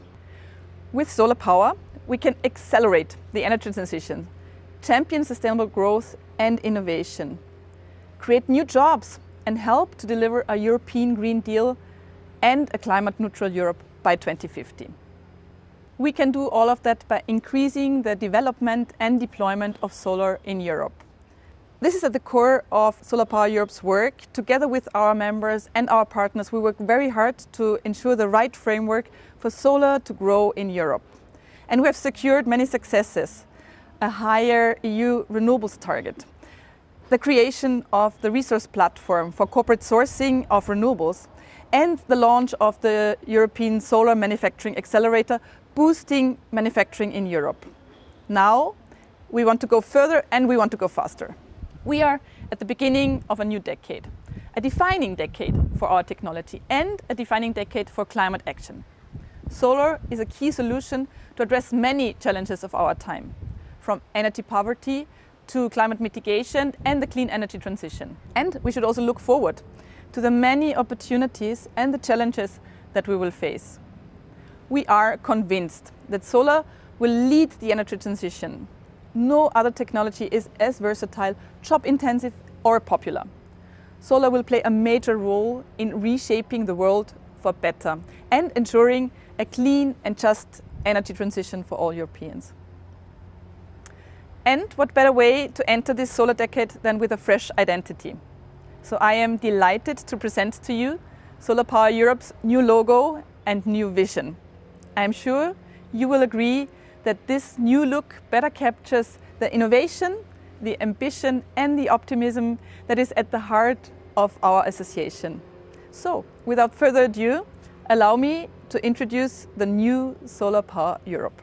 With solar power, we can accelerate the energy transition, champion sustainable growth and innovation, create new jobs, and help to deliver a European Green Deal and a climate-neutral Europe by 2050. We can do all of that by increasing the development and deployment of solar in Europe. This is at the core of SolarPower Europe's work. Together with our members and our partners, we work very hard to ensure the right framework for solar to grow in Europe. And we have secured many successes: a higher EU renewables target, the creation of the resource platform for corporate sourcing of renewables, and the launch of the European Solar Manufacturing Accelerator, boosting manufacturing in Europe. Now, we want to go further and we want to go faster. We are at the beginning of a new decade, a defining decade for our technology and a defining decade for climate action. Solar is a key solution to address many challenges of our time, from energy poverty to climate mitigation and the clean energy transition. And we should also look forward to the many opportunities and the challenges that we will face. We are convinced that solar will lead the energy transition. No other technology is as versatile, job-intensive or popular. Solar will play a major role in reshaping the world for better and ensuring a clean and just energy transition for all Europeans. And what better way to enter this solar decade than with a fresh identity? So I am delighted to present to you SolarPower Europe's new logo and new vision. I am sure you will agree that this new look better captures the innovation, the ambition and the optimism that is at the heart of our association. So, without further ado, allow me to introduce the new SolarPower Europe.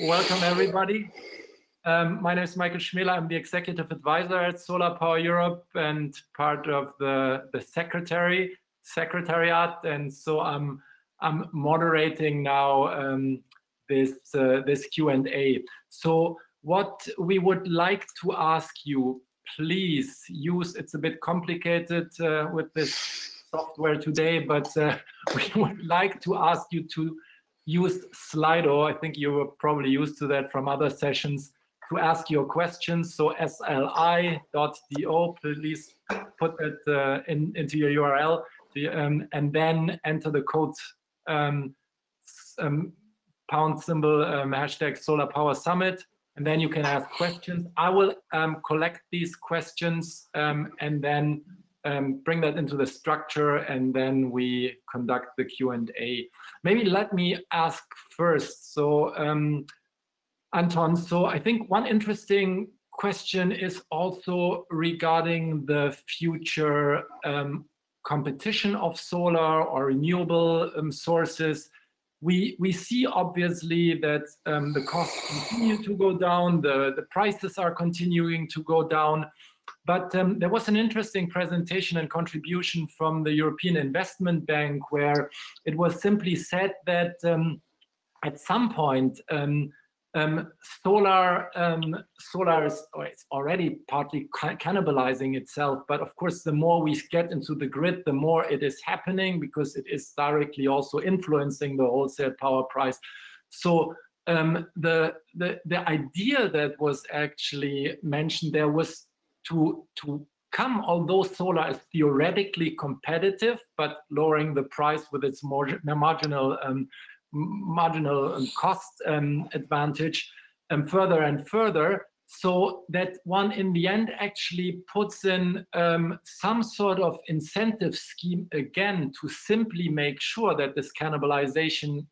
Welcome everybody. My name is Michael Schmiller. I'm the executive advisor at SolarPower Europe and part of the secretariat, and so I'm moderating now this Q&A. So what we would like to ask you, please use, it's a bit complicated with this software today, but we would like to ask you to use Slido. I think you were probably used to that from other sessions, to ask your questions. So sli.do, please put that into your URL, and then enter the code pound symbol hashtag SolarPower Summit, and then you can ask questions. I will collect these questions and then bring that into the structure, and then we conduct the Q&A. Maybe let me ask first. So, Anton, so I think one interesting question is also regarding the future competition of solar or renewable sources. We see obviously that the costs continue to go down, the prices are continuing to go down. But there was an interesting presentation and contribution from the European Investment Bank, where it was simply said that at some point solar is, or it's already partly cannibalizing itself. But of course, the more we get into the grid, the more it is happening, because it is directly also influencing the wholesale power price. So the idea that was actually mentioned there was to come, although solar is theoretically competitive, but lowering the price with its marginal cost advantage further and further, so that one in the end actually puts in some sort of incentive scheme again to simply make sure that this cannibalization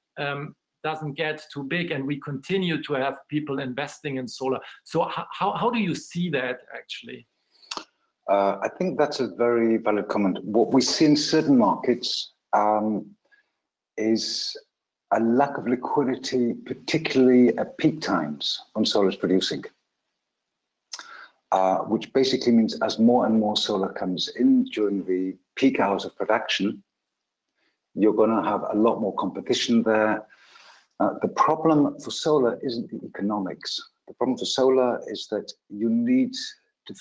doesn't get too big and we continue to have people investing in solar. So how do you see that actually? I think that's a very valid comment. What we see in certain markets is a lack of liquidity, particularly at peak times when solar is producing. Which basically means as more and more solar comes in during the peak hours of production, you're going to have a lot more competition there. The problem for solar isn't the economics. The problem for solar is that you need to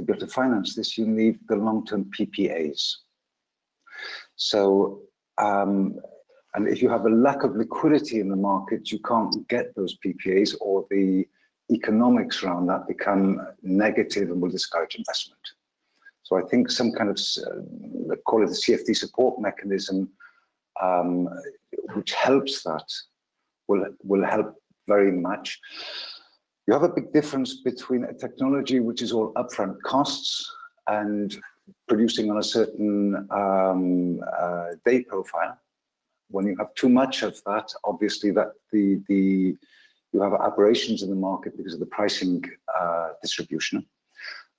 be able to finance this, you need the long-term PPAs. So, and if you have a lack of liquidity in the market, you can't get those PPAs, or the economics around that become negative and will discourage investment. So I think some kind of, let's call it the CFD support mechanism, which helps that, will help very much. You have a big difference between a technology which is all upfront costs and producing on a certain day profile. When you have too much of that, obviously that you have aberrations in the market because of the pricing distribution,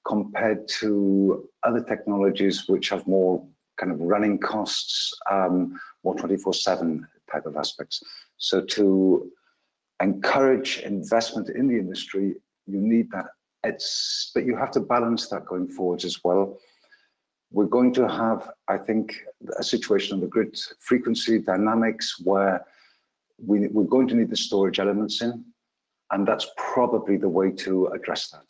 compared to other technologies which have more kind of running costs, more 24/7 type of aspects. So to encourage investment in the industry, you need that. But you have to balance that going forwards as well. We're going to have, I think, a situation on the grid frequency dynamics where we're going to need the storage elements in, and that's probably the way to address that.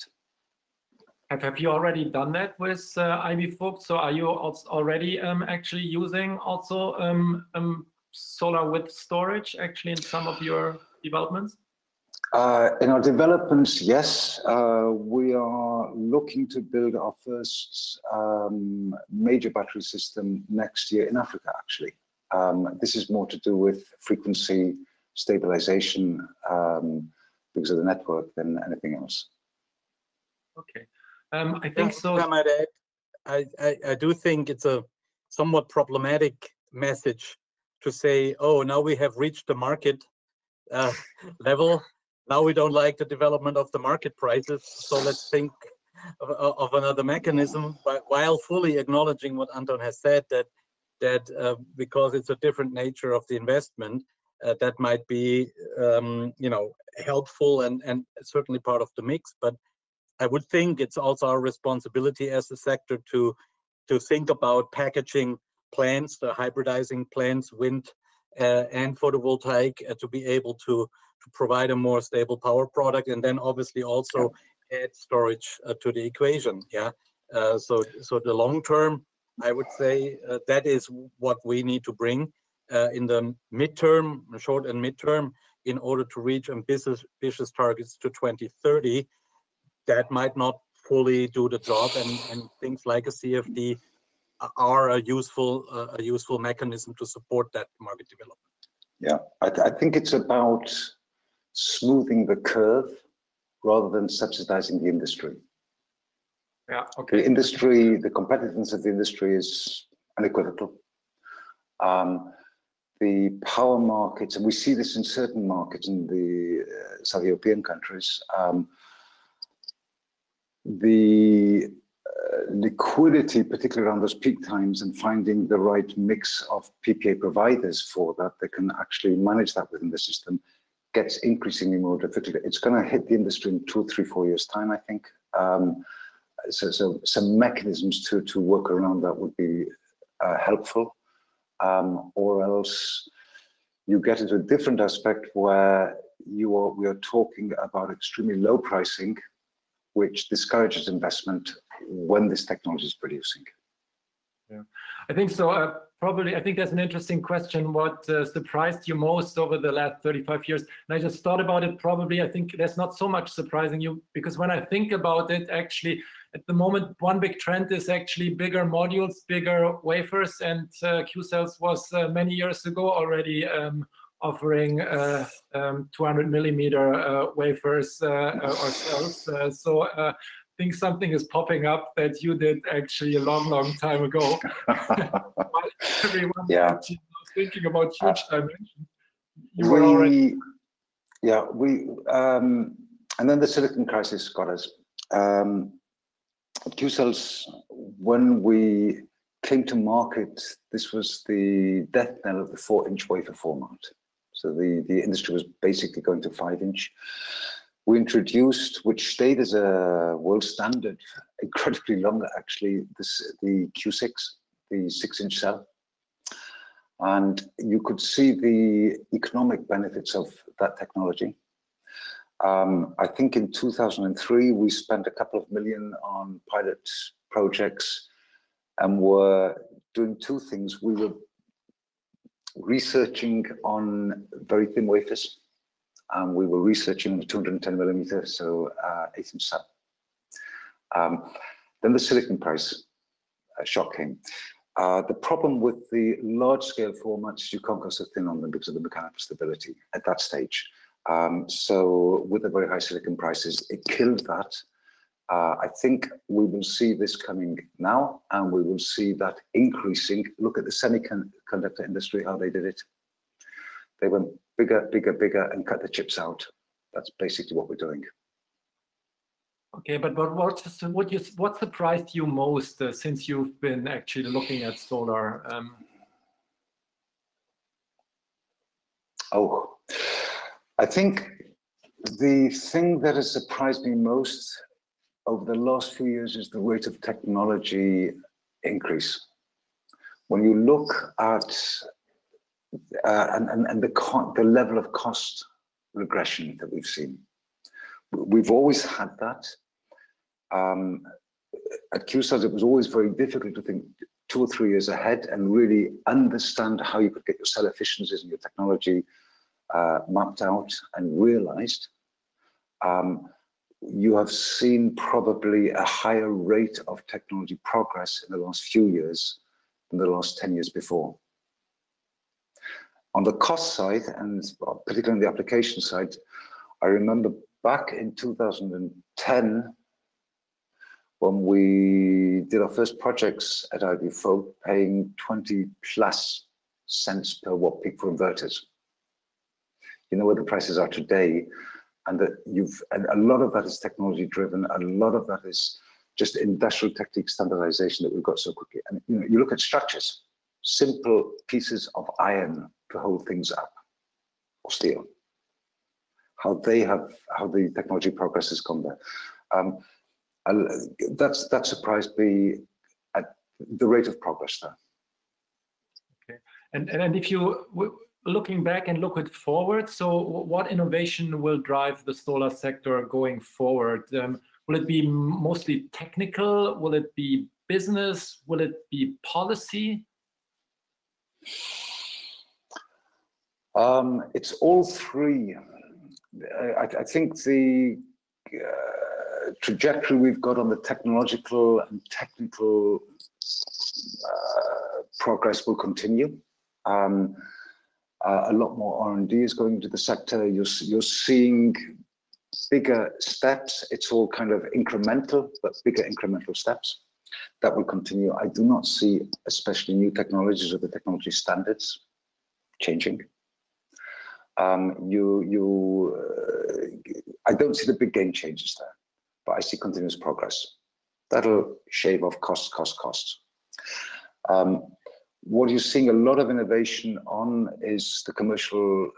Have you already done that with IB Vogt? So are you already actually using also solar with storage actually in some of your developments? In our developments, yes. We are looking to build our first major battery system next year in Africa, actually. This is more to do with frequency stabilization because of the network than anything else. Okay. I think so. I might add, I do think it's a somewhat problematic message to say, oh, now we have reached the market level. Now we don't like the development of the market prices, so let's think of another mechanism, while fully acknowledging what Anton has said, that because it's a different nature of the investment, that might be helpful and certainly part of the mix. But I would think it's also our responsibility as a sector to think about packaging plants, the hybridizing plants, wind and photovoltaic, to be able to provide a more stable power product, and then obviously also add storage to the equation. So the long term, I would say that is what we need to bring in the midterm, short and midterm, in order to reach ambitious targets to 2030. That might not fully do the job, and things like a CFD are a useful mechanism to support that market development. Yeah, I think it's about smoothing the curve rather than subsidizing the industry. Yeah, okay. The industry, the competitiveness of the industry is unequivocal. The power markets, and we see this in certain markets in the South European countries, the liquidity, particularly around those peak times, and finding the right mix of PPA providers for that can actually manage that within the system, gets increasingly more difficult. It's going to hit the industry in 2, 3, 4 years' time, I think. So some mechanisms to work around that would be helpful, or else you get into a different aspect where we are talking about extremely low pricing, which discourages investment when this technology is producing. Yeah, I think so. Probably, I think that's an interesting question. What surprised you most over the last 35 years? And I just thought about it. Probably, I think there's not so much surprising you, because when I think about it, actually, at the moment, one big trend is actually bigger modules, bigger wafers, and Qcells was many years ago already offering 200 millimeter wafers or cells. So I think something is popping up that you did actually a long time ago. Everyone is thinking about huge dimensions. You were already. Yeah, and then the silicon crisis got us. Qcells, when we came to market, this was the death knell of the 4-inch wafer format. So the industry was basically going to 5-inch. We introduced, which stayed as a world standard, incredibly long actually, the Q6, the 6-inch cell. And you could see the economic benefits of that technology. I think in 2003, we spent a couple of million on pilot projects and were doing two things. We were researching on very thin wafers, and we were researching on 210 millimeter, so 8-inch cell. Then the silicon price shock came. The problem with the large-scale formats, you can't go so thin on them because of the mechanical stability at that stage. So with the very high silicon prices, it killed that. I think we will see this coming now, and we will see that increasing. Look at the semiconductor industry, how they did it. They went bigger, and cut the chips out. That's basically what we're doing. Okay, but what surprised you most since you've been actually looking at solar? I think the thing that has surprised me most over the last few years is the rate of technology increase. When you look at the level of cost regression that we've seen, we've always had that. At Qcells, it was always very difficult to think 2 or 3 years ahead and really understand how you could get your cell efficiencies and your technology mapped out and realized. You have seen probably a higher rate of technology progress in the last few years than the last 10 years before. On the cost side, and particularly on the application side, I remember back in 2010, when we did our first projects at IBFO, paying 20+ cents per watt peak for inverters. You know where the prices are today, and a lot of that is technology driven. A lot of that is just industrial technique standardization that we've got so quickly. And you look at structures, simple pieces of iron to hold things up, or steel. How the technology progress has come there. That surprised me at the rate of progress there. Okay, and if you looking back and look at forward, so what innovation will drive the solar sector going forward? Will it be mostly technical? Will it be business? Will it be policy? It's all three. I think the trajectory we've got on the technological and technical progress will continue. A lot more R&D is going into the sector. You're seeing bigger steps. It's all kind of incremental, but bigger incremental steps. That will continue. I do not see, especially new technologies or the technology standards, changing. I don't see the big game changes there, but I see continuous progress. That'll shave off costs. What you're seeing a lot of innovation on is the commercial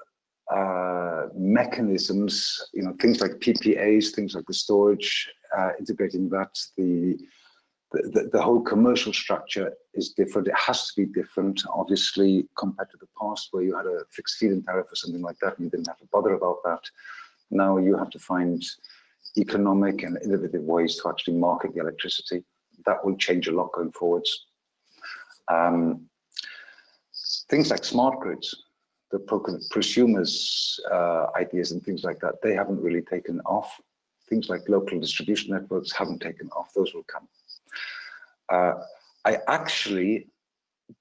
mechanisms, things like PPAs, things like the storage, integrating that. The whole commercial structure is different. It has to be different, obviously, compared to the past where you had a fixed feed-in tariff or something like that, and you didn't have to bother about that. Now you have to find economic and innovative ways to actually market the electricity. That will change a lot going forwards. Things like smart grids, the prosumers ideas and things like that, they haven't really taken off. things like local distribution networks haven't taken off. Those will come. I actually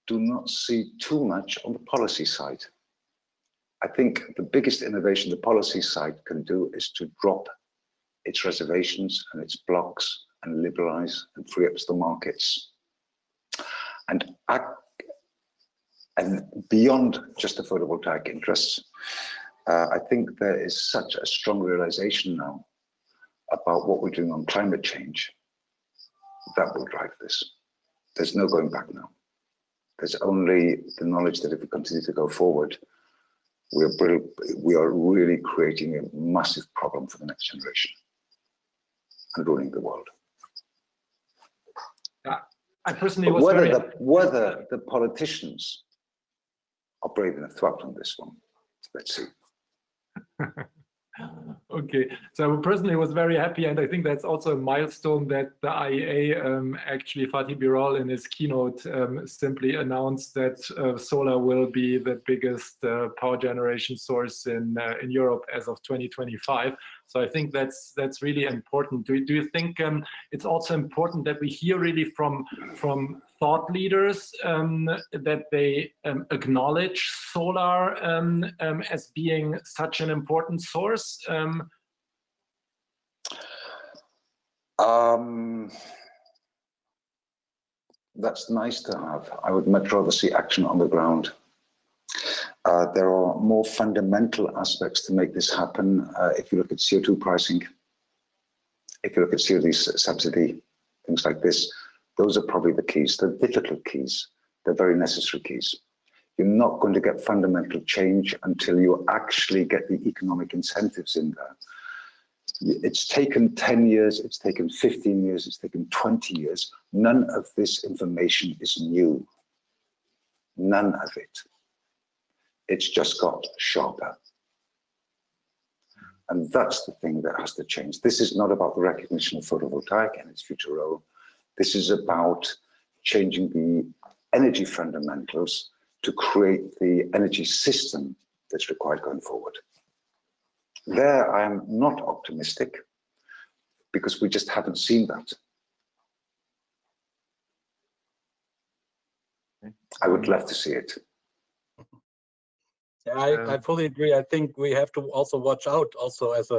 do not see too much on the policy side. I think the biggest innovation the policy side can do is to drop its reservations and its blocks and liberalize and free up the markets. And beyond just the photovoltaic interests, I think there is such a strong realization now about what we're doing on climate change that will drive this. There's no going back now. There's only the knowledge that if we continue to go forward, we are really creating a massive problem for the next generation and ruining the world. I personally was whether the politicians are brave enough to act on this one, let's see. Okay, so I personally was very happy, and I think that's also a milestone that the IEA, actually Fatih Birol in his keynote simply announced that solar will be the biggest power generation source in Europe as of 2025. So I think that's really important. Do you think it's also important that we hear really from thought leaders that they acknowledge solar as being such an important source? That's nice to have. I would much rather see action on the ground. There are more fundamental aspects to make this happen. If you look at CO2 pricing, if you look at CO2 subsidy, things like this, those are probably the keys. They're difficult keys. They're very necessary keys. You're not going to get fundamental change until you actually get the economic incentives in there. It's taken 10 years, it's taken 15 years, it's taken 20 years. None of this information is new. None of it. It's just got sharper. And that's the thing that has to change. This is not about the recognition of photovoltaic and its future role. This is about changing the energy fundamentals to create the energy system that's required going forward. There, I am not optimistic because we just haven't seen that. I would love to see it. Yeah, I fully agree. I think we have to also watch out, also as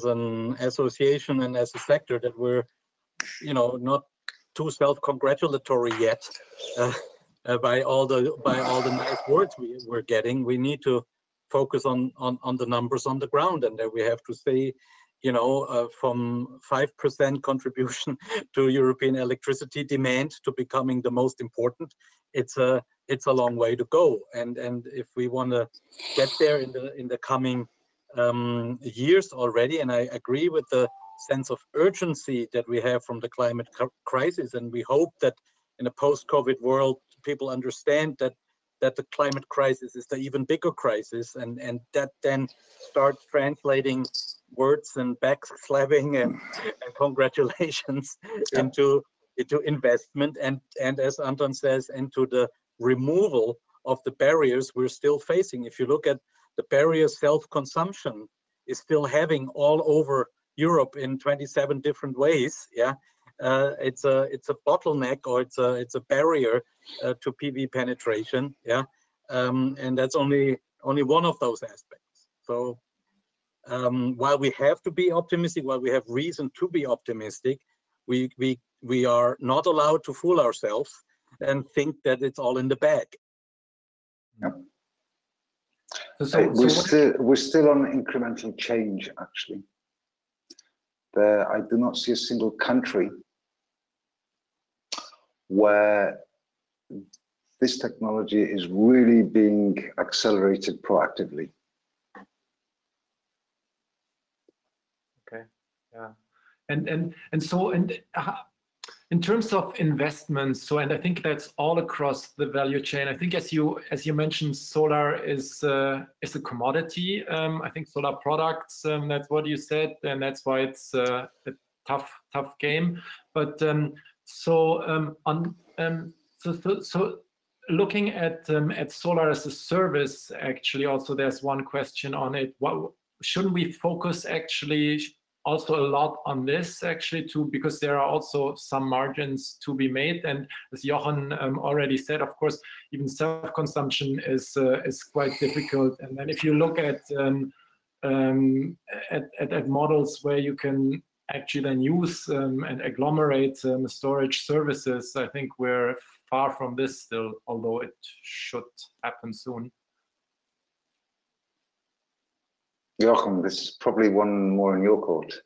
an association and as a sector, that we're, not too self-congratulatory yet by all the nice words we're getting. We need to focus on the numbers on the ground, and that we have to say, from 5% contribution to European electricity demand to becoming the most important, it's a long way to go. And if we want to get there in the coming years already, and I agree with the sense of urgency that we have from the climate crisis, and we hope that in a post-COVID world, people understand that the climate crisis is the even bigger crisis, and that then starts translating words and backslapping and congratulations into investment and as Anton says, into the removal of the barriers we're still facing. If you look at the barrier self-consumption is still having all over Europe in 27 different ways. It's a bottleneck, or it's a barrier to PV penetration. And that's only one of those aspects. So while we have to be optimistic, while we have reason to be optimistic, we are not allowed to fool ourselves and think that it's all in the bag. We're still on incremental change, actually. I do not see a single country where this technology is really being accelerated proactively. Okay, yeah, and so in terms of investments, and I think that's all across the value chain. I think as you mentioned, solar is a commodity. I think solar products, that's what you said, and that's why it's a tough game. But so looking at solar as a service, actually, also there's one question on it. Shouldn't we focus actually also a lot on this actually too, because there are also some margins to be made. And as Jochen already said, of course, even self-consumption is quite difficult. And then if you look at models where you can actually then use and agglomerate storage services, I think we're far from this still, although it should happen soon. Jochen, this is probably one more in your court.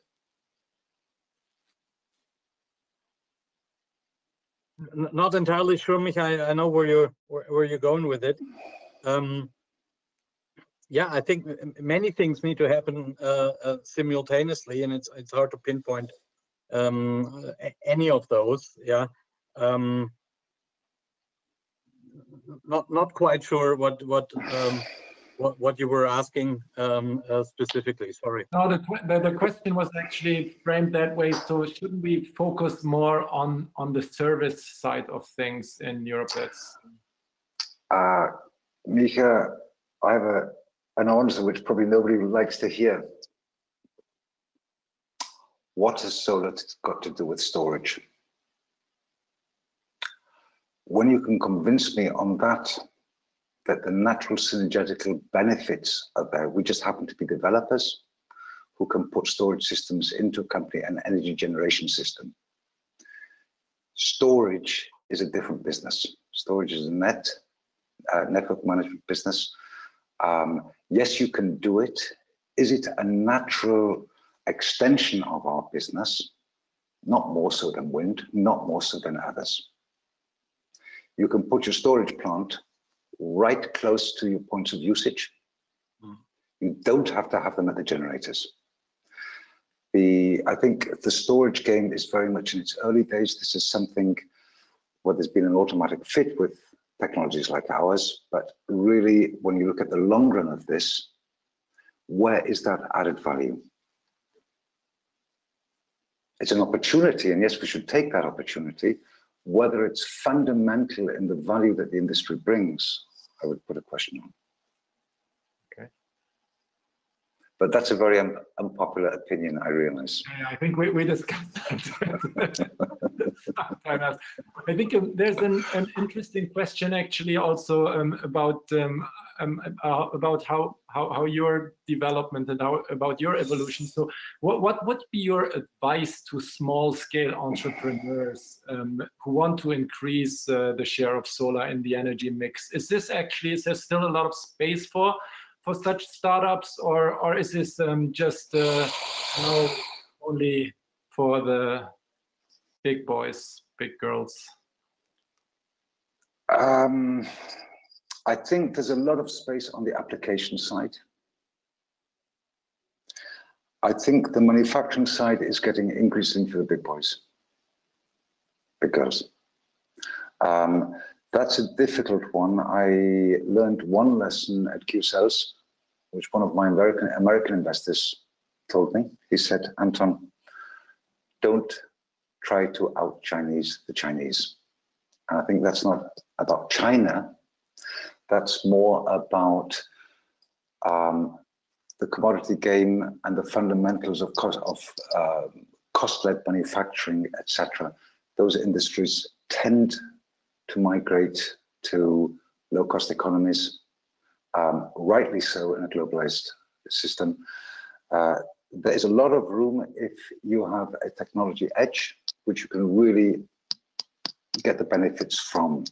Not entirely sure, Michael. I know where you're going with it. Yeah, I think many things need to happen simultaneously, and it's hard to pinpoint any of those. Yeah, not quite sure what you were asking specifically. Sorry. No, the question was actually framed that way. So shouldn't we focus more on the service side of things in Europe? That's Micha, I have an answer which probably nobody likes to hear. What has solar got to do with storage? When you can convince me on that the natural synergetical benefits are there, we just happen to be developers who can put storage systems into a company, an energy generation system. Storage is a different business. Storage is a network management business. Yes, you can do it. Is it a natural extension of our business? Not more so than wind, not more so than others. You can put your storage plant right close to your points of usage. You don't have to have them at the generators. I think the storage game is very much in its early days. This is something where there's been an automatic fit with technologies like ours, but really, when you look at the long run of this, where is that added value? It's an opportunity, and yes, we should take that opportunity. Whether it's fundamental in the value that the industry brings, I would put a question on. Okay. But that's a very unpopular opinion, I realize. Yeah, I think we discussed that. I think there's an interesting question actually also about how your development and about your evolution. So what would be your advice to small scale entrepreneurs who want to increase the share of solar in the energy mix? Is there still a lot of space for such startups, or is this just only for the big boys, big girls? I think there's a lot of space on the application side. I think the manufacturing side is getting increasingly for the big boys, big girls. That's a difficult one. I learned one lesson at QCells, which one of my American investors told me. He said, Anton, don't try to out-Chinese the Chinese. And I think that's not about China. That's more about the commodity game and the fundamentals of cost-led manufacturing, etc. Those industries tend to migrate to low-cost economies, rightly so in a globalized system. There is a lot of room if you have a technology edge, which you can really get the benefits from.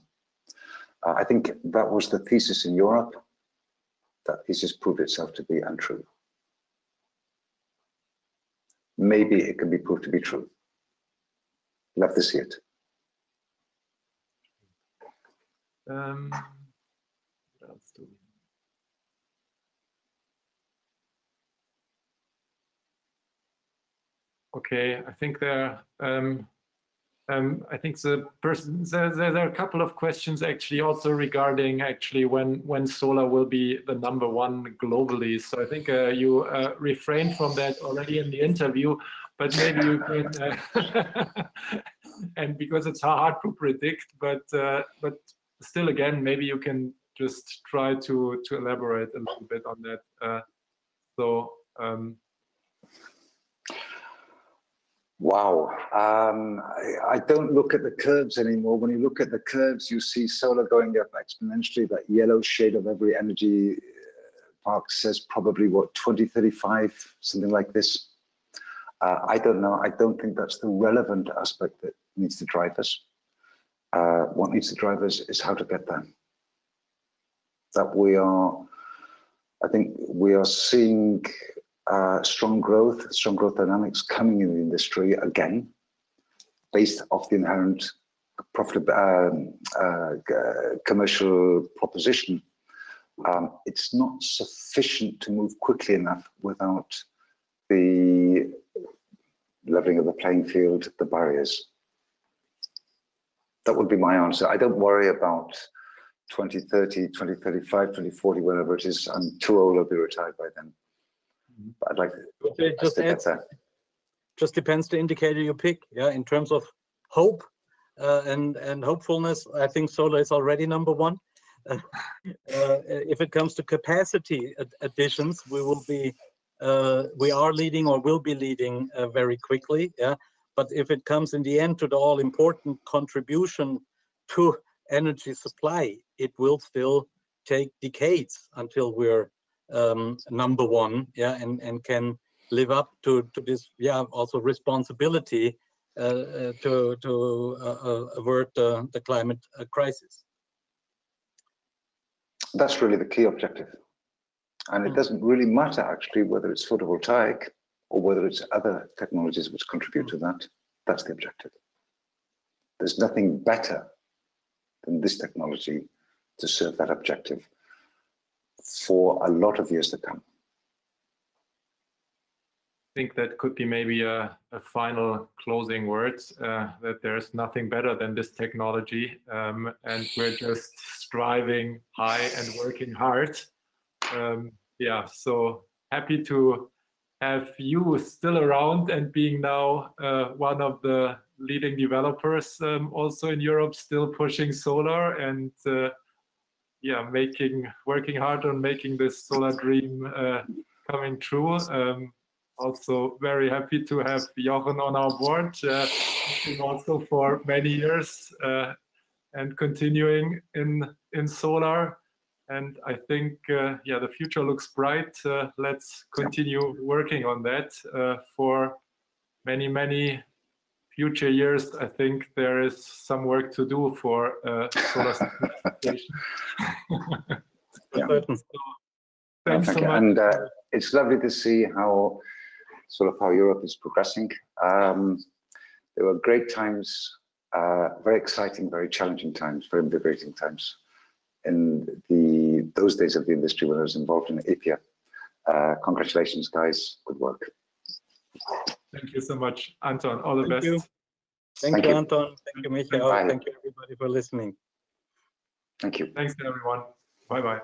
I think that was the thesis in Europe. That thesis proved itself to be untrue. Maybe it can be proved to be true. Love to see it. What else do we? Okay, I think there. I think the person there are a couple of questions actually also regarding actually when solar will be the #1 globally. So I think you refrained from that already in the interview, but maybe you can, and because it's hard to predict, but still again, maybe you can just try to elaborate a little bit on that. Wow. I don't look at the curves anymore. When you look at the curves, you see solar going up exponentially. That yellow shade of every energy park says probably, what, 2035, something like this. I don't know. I don't think that's the relevant aspect that needs to drive us. What needs to drive us is how to get there. I think we are seeing strong growth dynamics coming in the industry again, based off the inherent commercial proposition. It's not sufficient to move quickly enough without the leveling of the playing field, the barriers. That would be my answer. I don't worry about 2030, 2035, 2040, whatever it is. I'm too old, I'll be retired by then. But I'd like to get there. Just depends the indicator you pick, yeah, in terms of hope and hopefulness. I think solar is already number one. If it comes to capacity additions, we are leading or will be leading very quickly, yeah. But if it comes in the end to the all-important contribution to energy supply, it will still take decades until we're number one, yeah, and can live up to this, yeah, also responsibility to avert the climate crisis. That's really the key objective. And it doesn't really matter, actually, whether it's photovoltaic or whether it's other technologies which contribute to that. That's the objective. There's nothing better than this technology to serve that objective for a lot of years to come. I think that could be maybe a final closing words, that there's nothing better than this technology, and we're just striving high and working hard. Yeah, so happy to have you still around and being now one of the leading developers also in Europe, still pushing solar and yeah, working hard on making this solar dream coming true. Also very happy to have Jochen on our board, also for many years and continuing in solar. And I think, yeah, the future looks bright. Let's continue working on that for many, many future years. I think there is some work to do for solar certification. Thanks so much. And it's lovely to see how SolarPower Europe is progressing. There were great times, very exciting, very challenging times, very invigorating times in those days of the industry when I was involved in APIA. Congratulations, guys. Good work. Thank you so much, Anton. All the best. Thank you, Anton. Thank you, Michael. Thank you, everybody, for listening. Thank you. Thanks, everyone. Bye-bye.